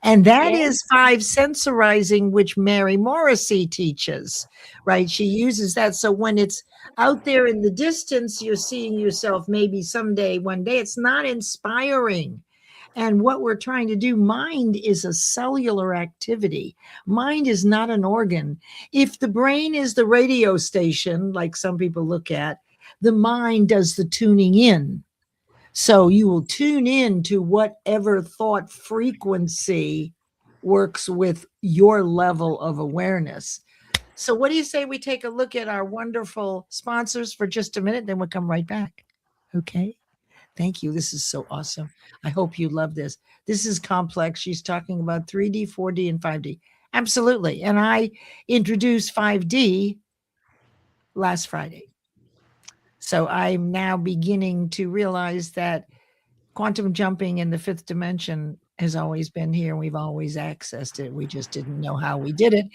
And that Yes. is five sensorizing, which Mary Morrissey teaches, right? She uses that. So when it's out there in the distance, you're seeing yourself maybe someday, one day, it's not inspiring. And what we're trying to do, mind is a cellular activity. Mind is not an organ. If the brain is the radio station, like some people look at, the mind does the tuning in. So you will tune in to whatever thought frequency works with your level of awareness. So, what do you say we take a look at our wonderful sponsors for just a minute? Then we'll come right back. Okay. Thank you. This is so awesome. I hope you love this. This is complex. She's talking about 3D, 4D, and 5D. Absolutely. And I introduced 5D last Friday. So I'm now beginning to realize that quantum jumping in the fifth dimension has always been here. We've always accessed it. We just didn't know how we did it.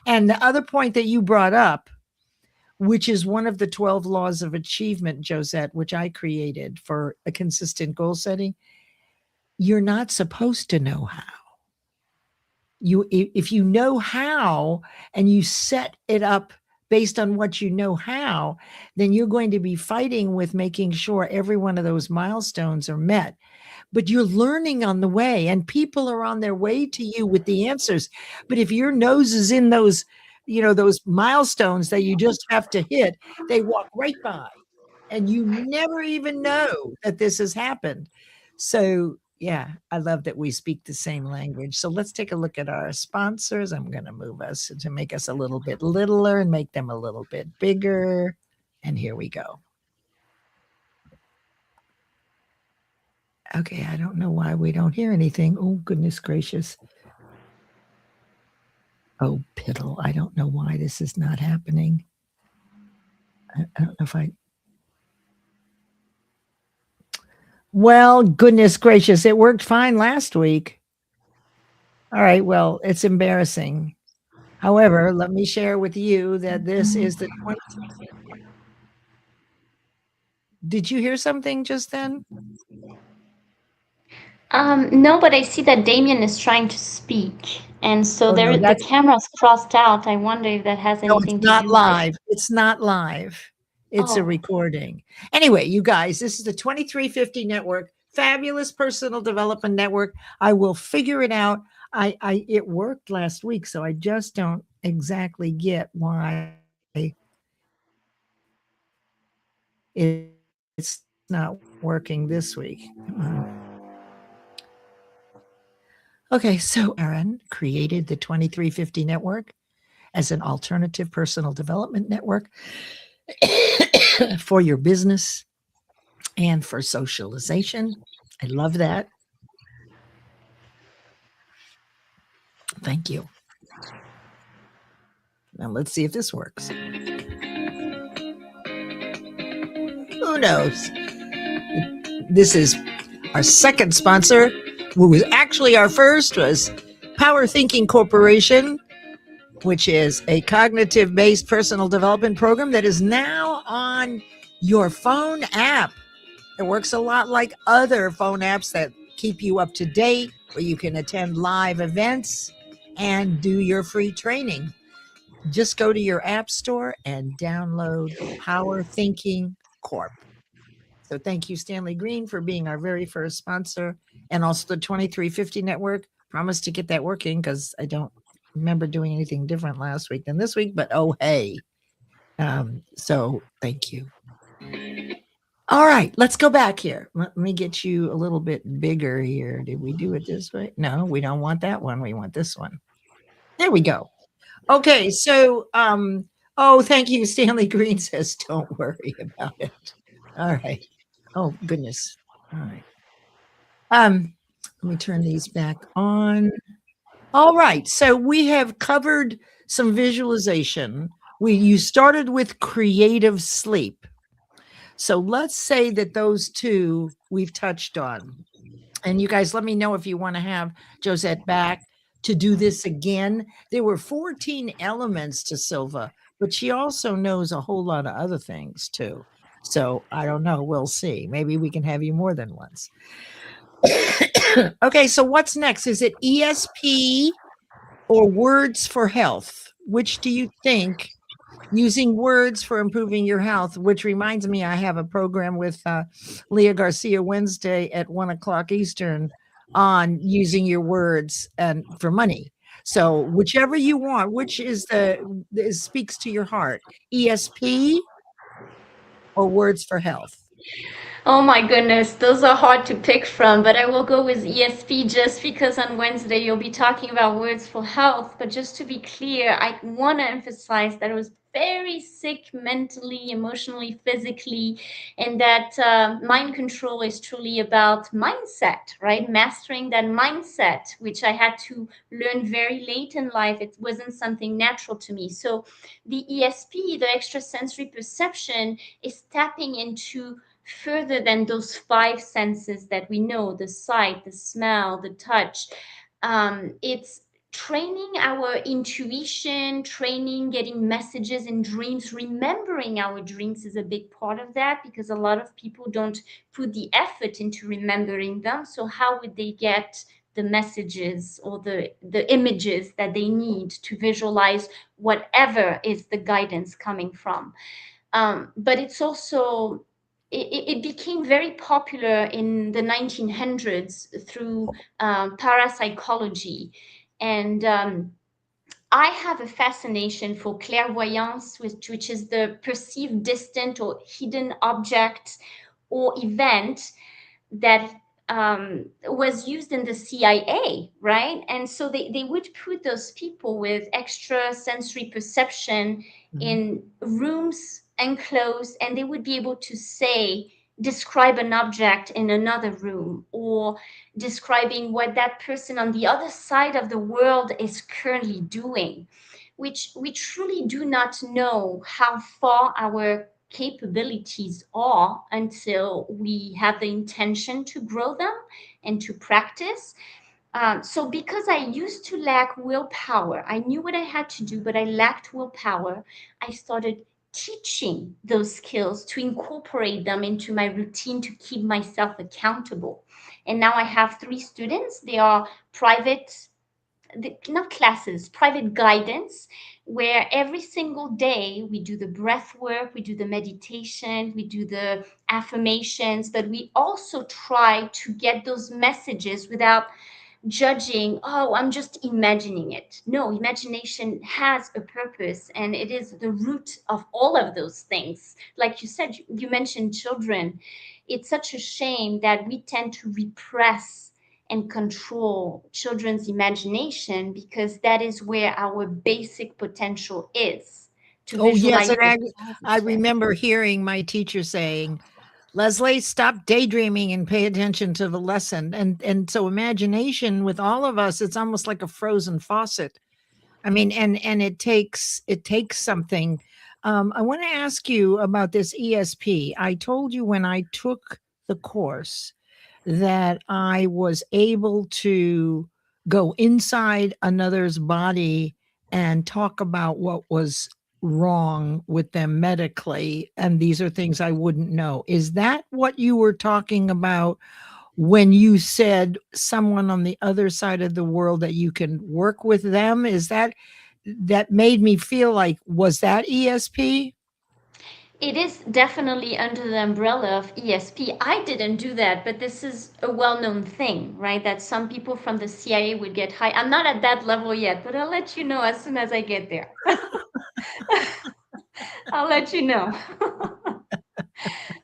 And the other point that you brought up, which is one of the 12 laws of achievement, Josette, which I created for a consistent goal setting, you're not supposed to know how. If you know how and you set it up based on what you know how, then you're going to be fighting with making sure every one of those milestones are met. But you're learning on the way, and people are on their way to you with the answers. But if your nose is in those, those milestones that you just have to hit, they walk right by, and you never even know that this has happened. So, yeah, I love that we speak the same language. So let's take a look at our sponsors. I'm going to move us to make us a little bit littler and make them a little bit bigger. And here we go. Okay, I don't know why we don't hear anything. Oh, goodness gracious. Oh, piddle. I don't know why this is not happening. I don't know if Well, goodness gracious, it worked fine last week. All right, well, it's embarrassing. However, let me share with you that this is the 20. Did you hear something just then? No, but I see that Damien is trying to speak, and so Oh, no, the camera's crossed out. I wonder if that has no, it's anything to not do with it. live. It's not live. It's a Oh. recording. Anyway, you guys, this is the 2350 network, fabulous personal development network. I will figure it out. It worked last week, so I just don't exactly get why it's not working this week. Come on. Okay, so Aaron created the 2350 network as an alternative personal development network for your business and for socialization. I love that. Thank you. Now let's see if this works. Who knows? This is our second sponsor, who was actually our first, was Power Thinking Corporation, which is a cognitive-based personal development program that is now on your phone app. It works a lot like other phone apps that keep you up to date, where you can attend live events and do your free training. Just go to your app store and download Power Thinking Corp. So thank you, Stanley Green, for being our very first sponsor, and also the 2350 network. Promise to get that working, because I don't remember doing anything different last week than this week, but oh, hey. So thank you. All right, let's go back here. Let me get you a little bit bigger here. Did we do it this way? No, we don't want that one. We want this one. There we go. Okay, so oh, thank you. Stanley Green says, don't worry about it. All right. Oh, goodness. All right. Let me turn these back on. All right. So we have covered some visualization. You started with creative sleep. So let's say that those two we've touched on. And you guys, let me know if you want to have Josette back to do this again. There were 14 elements to Silva, but she also knows a whole lot of other things too. So I don't know. We'll see. Maybe we can have you more than once. Okay, so what's next? Is it ESP or words for health? Which do you think? Using words for improving your health, which reminds me, I have a program with Leah Garcia Wednesday at 1:00 Eastern on using your words and for money. So whichever you want, which is speaks to your heart, ESP or words for health? Oh my goodness, those are hard to pick from, but I will go with ESP just because on Wednesday you'll be talking about words for health. But just to be clear, I want to emphasize that I was very sick mentally, emotionally, physically, and that mind control is truly about mindset, right? Mastering that mindset, which I had to learn very late in life. It wasn't something natural to me. So the ESP, the extrasensory perception, is tapping into further than those five senses that we know, the sight, the smell, the touch. It's training our intuition, training getting messages in dreams. Remembering our dreams is a big part of that, because a lot of people don't put the effort into remembering them. So how would they get the messages or the images that they need to visualize whatever is the guidance coming from? But it's also, it became very popular in the 1900s through parapsychology. And I have a fascination for clairvoyance, which is the perceived distant or hidden object or event that was used in the CIA, right? And so they would put those people with extra sensory perception Mhm. in rooms enclosed, and they would be able to describe an object in another room, or describing what that person on the other side of the world is currently doing, which we truly do not know how far our capabilities are until we have the intention to grow them and to practice. So, because I used to lack willpower, I knew what I had to do, but I lacked willpower. I started teaching those skills to incorporate them into my routine to keep myself accountable. And now I have three students. They are private, not classes, private guidance, where every single day we do the breath work, we do the meditation, we do the affirmations, but we also try to get those messages without judging, oh, I'm just imagining it. No, imagination has a purpose, and it is the root of all of those things. Like you said, you mentioned children. It's such a shame that we tend to repress and control children's imagination, because that is where our basic potential is to Oh, yes, visualize and the I positive. remember hearing my teacher saying, "Leslie, stop daydreaming and pay attention to the lesson." And so imagination with all of us, it's almost like a frozen faucet. I mean, and it takes something. I want to ask you about this ESP. I told you when I took the course that I was able to go inside another's body and talk about what was wrong with them medically. And these are things I wouldn't know. Is that what you were talking about when you said someone on the other side of the world that you can work with them? Is that made me feel like, was that ESP? It is definitely under the umbrella of ESP. I didn't do that, but this is a well known thing, right? That some people from the CIA would get high. I'm not at that level yet, but I'll let you know as soon as I get there. I'll let you know.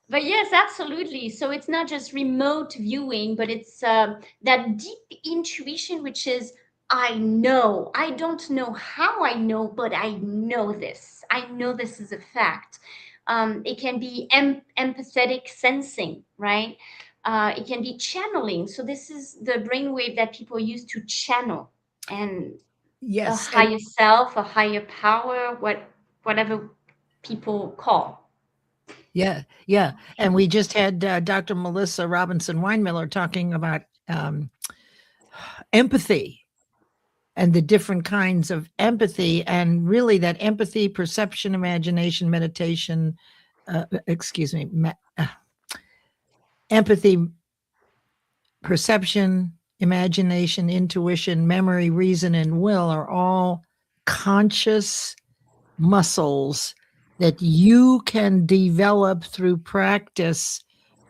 But yes, absolutely. So it's not just remote viewing, but it's that deep intuition, which is, I know. I don't know how I know, but I know this. I know this is a fact. It can be empathetic sensing, right? It can be channeling. So this is the brainwave that people use to channel, and a Yes. And higher self, a higher power, whatever people call. yeah, yeah. And we just had Dr. Melissa Robinson Weinmiller talking about empathy and the different kinds of empathy, and really that empathy, perception, imagination, meditation, excuse me, empathy, perception, imagination, intuition, memory, reason, and will are all conscious muscles that you can develop through practice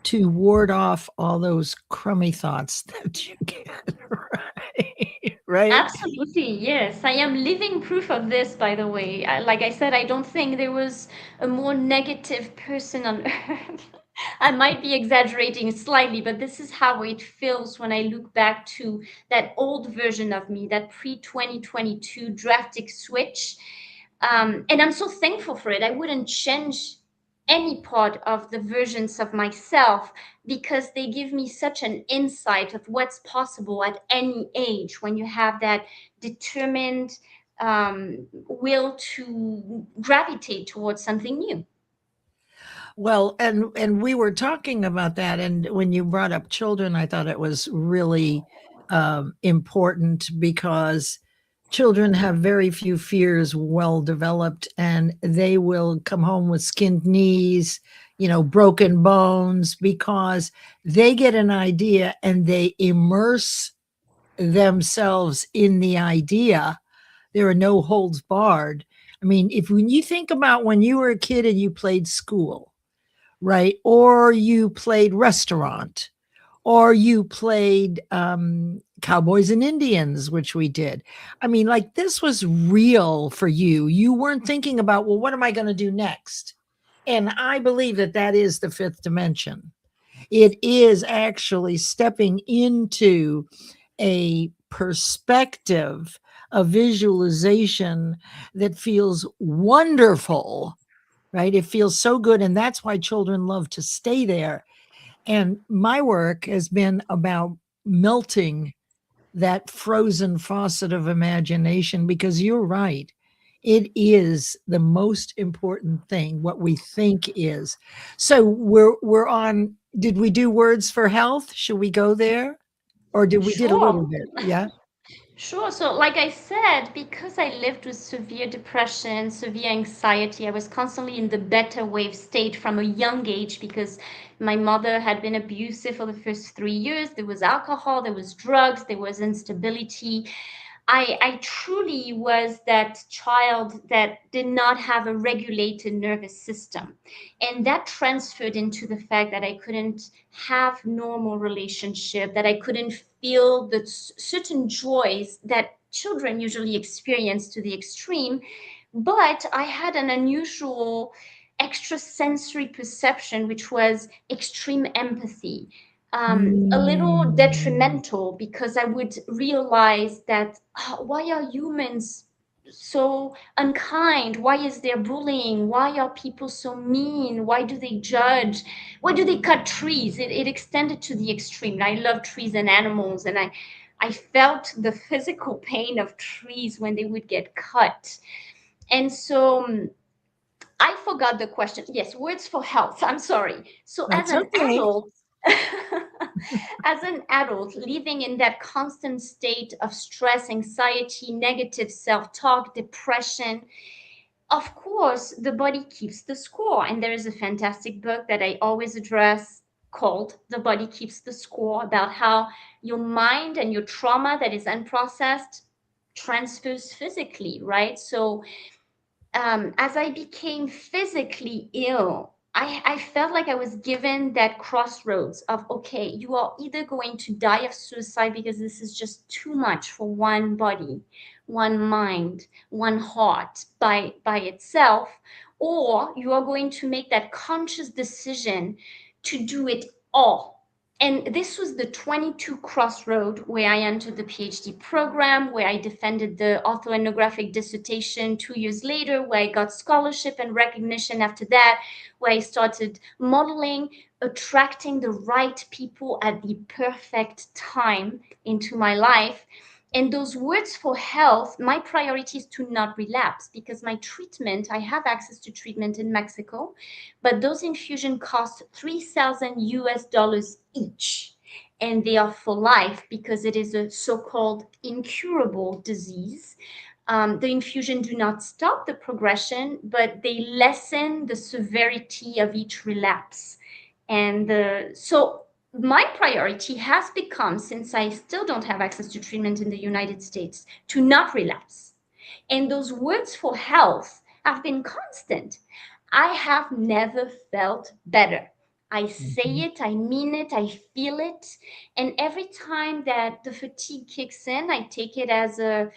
to ward off all those crummy thoughts that you get. Right. Right. Absolutely, yes. I am living proof of this, by the way. Like I said, I don't think there was a more negative person on earth. I might be exaggerating slightly, but this is how it feels when I look back to that old version of me, that pre 2022 drastic switch. And I'm so thankful for it. I wouldn't change any part of the versions of myself, because they give me such an insight of what's possible at any age when you have that determined will to gravitate towards something new. Well, and we were talking about that, and when you brought up children, I thought it was really important because children have very few fears well developed, and they will come home with skinned knees, broken bones, because they get an idea and they immerse themselves in the idea. There are no holds barred. I mean, if when you think about when you were a kid and you played school, right? Or you played restaurant, or you played Cowboys and Indians, which we did. I mean, like this was real for you. You weren't thinking about, well, what am I going to do next? And I believe that that is the fifth dimension. It is actually stepping into a perspective, a visualization that feels wonderful, right? It feels so good. And that's why children love to stay there. And my work has been about melting that frozen faucet of imagination because you're right. It is the most important thing, what we think is. So we're on, did we do words for health? Should we go there? Or did we did a little Sure. bit? Yeah. Sure. So, like I said, because I lived with severe depression, severe anxiety, I was constantly in the beta wave state from a young age because my mother had been abusive for the first 3 years. There was alcohol, there was drugs, there was instability. I truly was that child that did not have a regulated nervous system. And that transferred into the fact that I couldn't have normal relationship, that I couldn't feel the certain joys that children usually experience to the extreme. But I had an unusual extrasensory perception, which was extreme empathy. A little Mm. detrimental because I would realize that why are humans so unkind? Why is there bullying? Why are people so mean? Why do they judge? Why do they cut trees? It extended to the extreme. I love trees and animals, and I felt the physical pain of trees when they would get cut. And so I forgot the question. Yes, words for health. I'm sorry. So as That's an okay. adult, as an adult living in that constant state of stress, anxiety, negative self-talk, depression, of course, the body keeps the score. And there is a fantastic book that I always address called The Body Keeps the Score, about how your mind and your trauma that is unprocessed transfers physically, right? So as I became physically ill, I felt like I was given that crossroads of, okay, you are either going to die of suicide because this is just too much for one body, one mind, one heart by itself, or you are going to make that conscious decision to do it all. And this was the 22 crossroad where I entered the PhD program, where I defended the autoethnographic dissertation 2 years later, where I got scholarship and recognition after that, where I started modeling, attracting the right people at the perfect time into my life. And those words for health, my priority is to not relapse because my treatment, I have access to treatment in Mexico, but those infusions cost 3,000 US dollars each. And they are for life because it is a so-called incurable disease. The infusion do not stop the progression, but they lessen the severity of each relapse. And so my priority has become, since I still don't have access to treatment in the United States, to not relapse. And those words for health have been constant. I have never felt better. I say Mhm. it, I mean it, I feel it. And every time that the fatigue kicks in, I take it as a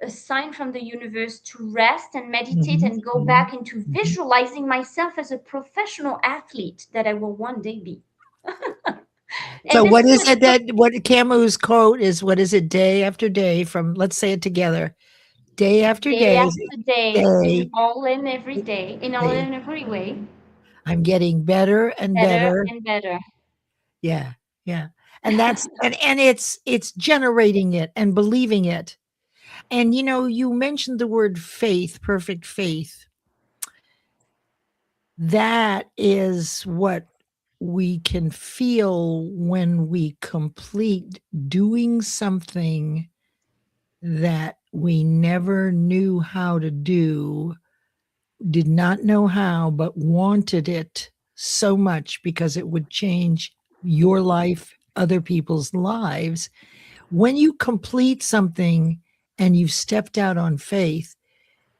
sign from the universe to rest and meditate Mhm. and go Mhm. back into Mhm. visualizing myself as a professional athlete that I will one day be. So And this what is is what it that what Camus' quote is? What is it? Day after day, from let's say it together. Day after day day, after day, in day, all in every day, in all day. in every way, I'm getting better and better better. and better. Yeah, yeah. And that's and it's generating it and believing it. And you mentioned the word faith, perfect faith. that is what we can feel when we complete doing something that we never knew how to do, did not know how, but wanted it so much because it would change your life, other people's lives. When you complete something and you've stepped out on faith,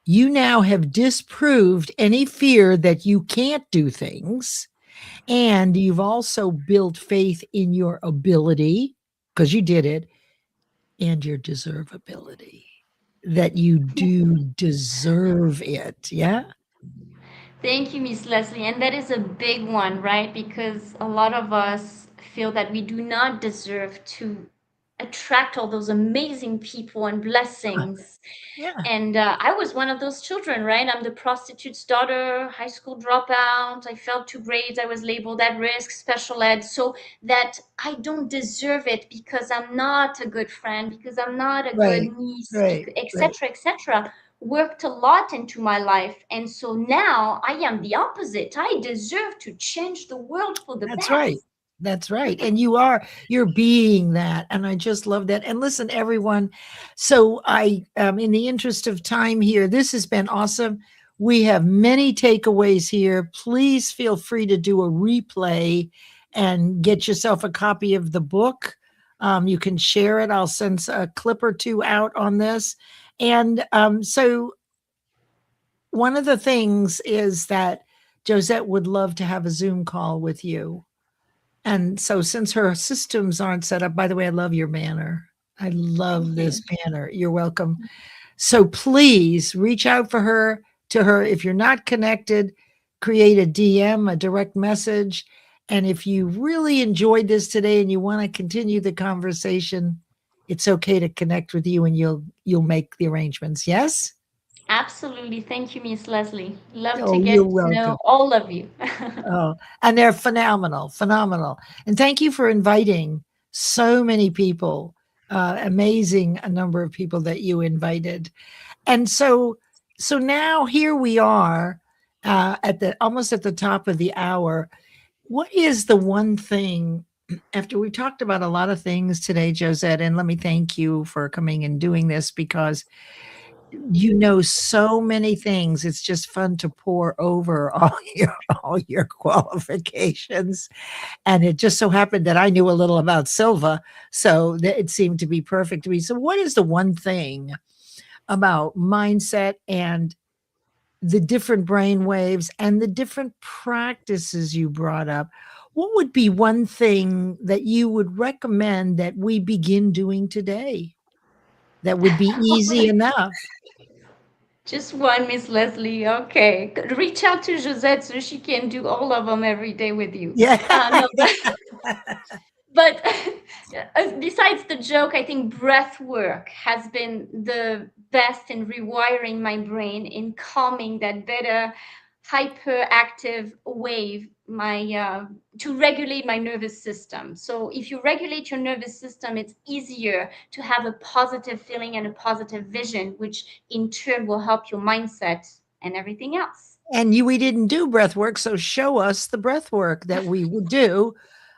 you now have disproved any fear that you can't do things. And you've also built faith in your ability, because you did it, and your deservability, that you do deserve it. Yeah. Thank you, Miss Leslie. And that is a big one, right? Because a lot of us feel that we do not deserve to attract all those amazing people and blessings. Yeah. And I was one of those children, right? I'm the prostitute's daughter, high school dropout. I failed two grades. I was labeled at risk, special ed. So that I don't deserve it because I'm not a good friend, because I'm not a good Right. niece, Right. Right. etc., etc. Worked a lot into my life. And so now I am the opposite. I deserve to change the world for the That's right. best. That's right. And you're being that. And I just love that. And listen, everyone. So in the interest of time here, this has been awesome. We have many takeaways here. Please feel free to do a replay and get yourself a copy of the book. You can share it. I'll send a clip or two out on this. And so one of the things is that Josette would love to have a Zoom call with you. And so since her systems aren't set up, by the way, I love your banner. I Thank love you. this banner. You're welcome. So please reach out for her to her. If you're not connected, create a DM, a direct message. And if you really enjoyed this today and you want to continue the conversation, it's okay to connect with you and you'll make the arrangements. Yes? Absolutely. Thank you, Miss Leslie. Love to Oh, get you're to know welcome. all of you. Oh, and they're phenomenal, phenomenal. And thank you for inviting so many people, amazing a number of people that you invited. And so now here we are at the almost at the top of the hour. What is the one thing after we talked about a lot of things today, Josette, and let me thank you for coming and doing this because you know so many things. It's just fun to pour over all your qualifications. And it just so happened that I knew a little about Silva, so that it seemed to be perfect to me. So what is the one thing about mindset and the different brain waves and the different practices you brought up? What would be one thing that you would recommend that we begin doing today that would be easy enough? Just one, Miss Leslie. Okay. Reach out to Josette so she can do all of them every day with you. Yeah. No, but besides the joke, I think breath work has been the best in rewiring my brain, in calming that better hyperactive wave, my to regulate my nervous system. So if you regulate your nervous system, it's easier to have a positive feeling and a positive vision, which in turn will help your mindset and everything else. And we didn't do breath work, so show us the breath work that we would do.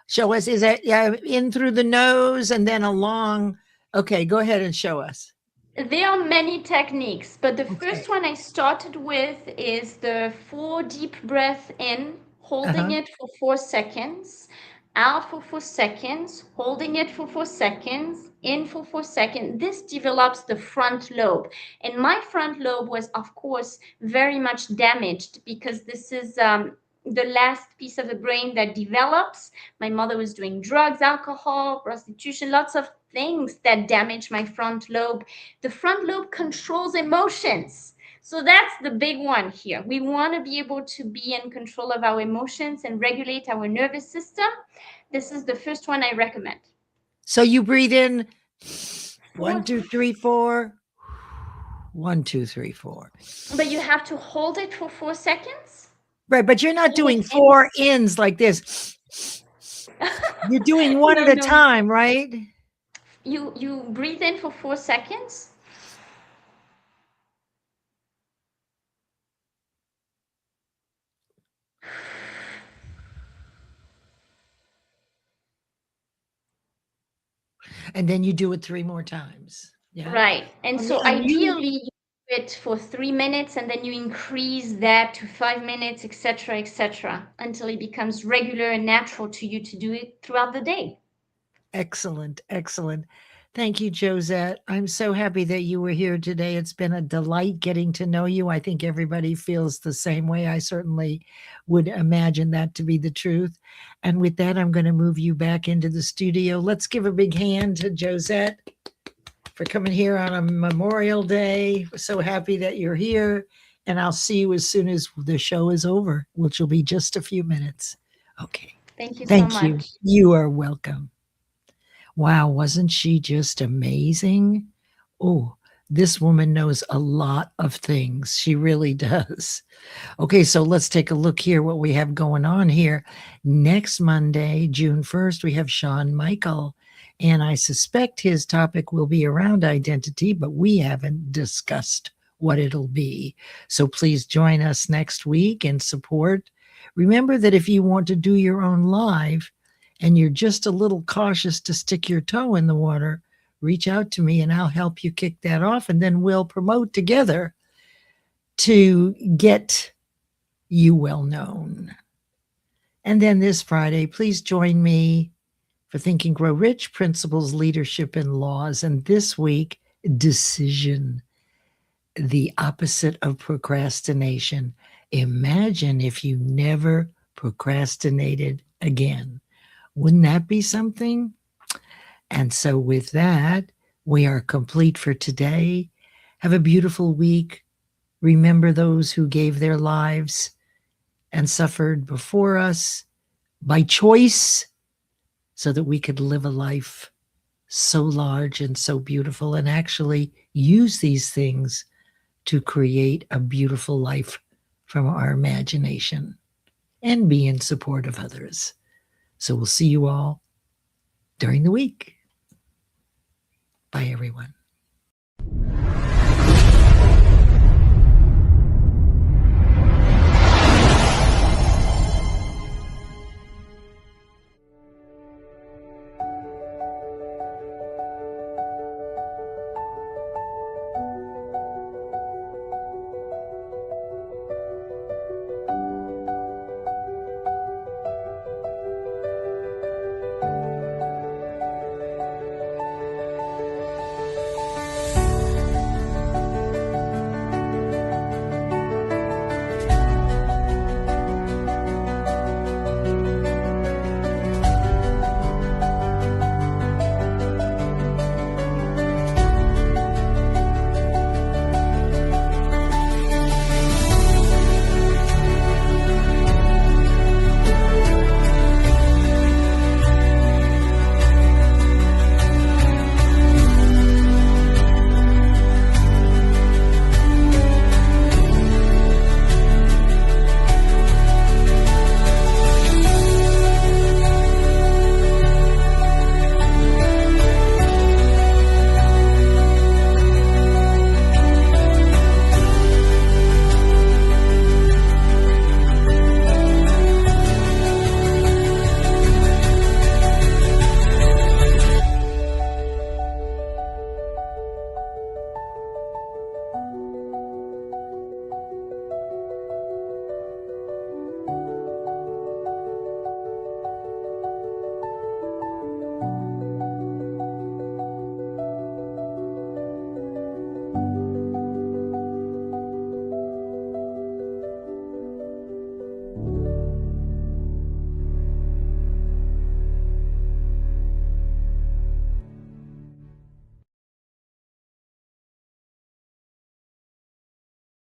Show us, is that in through the nose and then along? Okay, go ahead and show us. There are many techniques, but the first Okay. one I started with is the 4 deep breath in, holding Uh-huh. it for 4 seconds, out for 4 seconds, holding it for 4 seconds, in for 4 seconds. This develops the front lobe. And my front lobe was, of course, very much damaged because this is the last piece of the brain that develops. My mother was doing drugs, alcohol, prostitution, lots of things that damage my front lobe. The front lobe controls emotions. So that's the big one here. We want to be able to be in control of our emotions and regulate our nervous system. This is the first one I recommend. So you breathe in Four, 1, 2, 3, 4. 1, 2, 3, 4. but you have to hold it for 4 seconds. Right, but you're not Hold it doing in. 4 ins like this. You're doing one No, at a no. time, right? You breathe in for 4 seconds. And then you do it 3 more times. Yeah. Right. And so And you ideally, you do it for 3 minutes and then you increase that to 5 minutes, etc., until it becomes regular and natural to you to do it throughout the day. excellent, excellent. Thank you, Josette. I'm so happy that you were here today. It's been a delight getting to know you. I think everybody feels the same way. I certainly would imagine that to be the truth. And with that, I'm going to move you back into the studio. Let's give a big hand to Josette for coming here on a Memorial Day. We're so happy that you're here. And I'll see you as soon as the show is over, which will be just a few minutes. Okay. Thank you so Thank you. much. You are welcome. Wow, wasn't she just amazing? Oh, this woman knows a lot of things. She really does. Okay, so let's take a look here what we have going on here. Next Monday, June 1st, we have Sean Michael. And I suspect his topic will be around identity, but we haven't discussed what it'll be. So please join us next week and support. Remember that if you want to do your own live and you're just a little cautious to stick your toe in the water, reach out to me and I'll help you kick that off. And then we'll promote together to get you well known. And then this Friday, please join me for Think and Grow Rich, Principles, Leadership, and Laws. And this week, decision, the opposite of procrastination. Imagine if you never procrastinated again. Wouldn't that be something? And so with that, we are complete for today. Have a beautiful week. Remember those who gave their lives and suffered before us by choice so that we could live a life so large and so beautiful and actually use these things to create a beautiful life from our imagination and be in support of others. So we'll see you all during the week. Bye, everyone.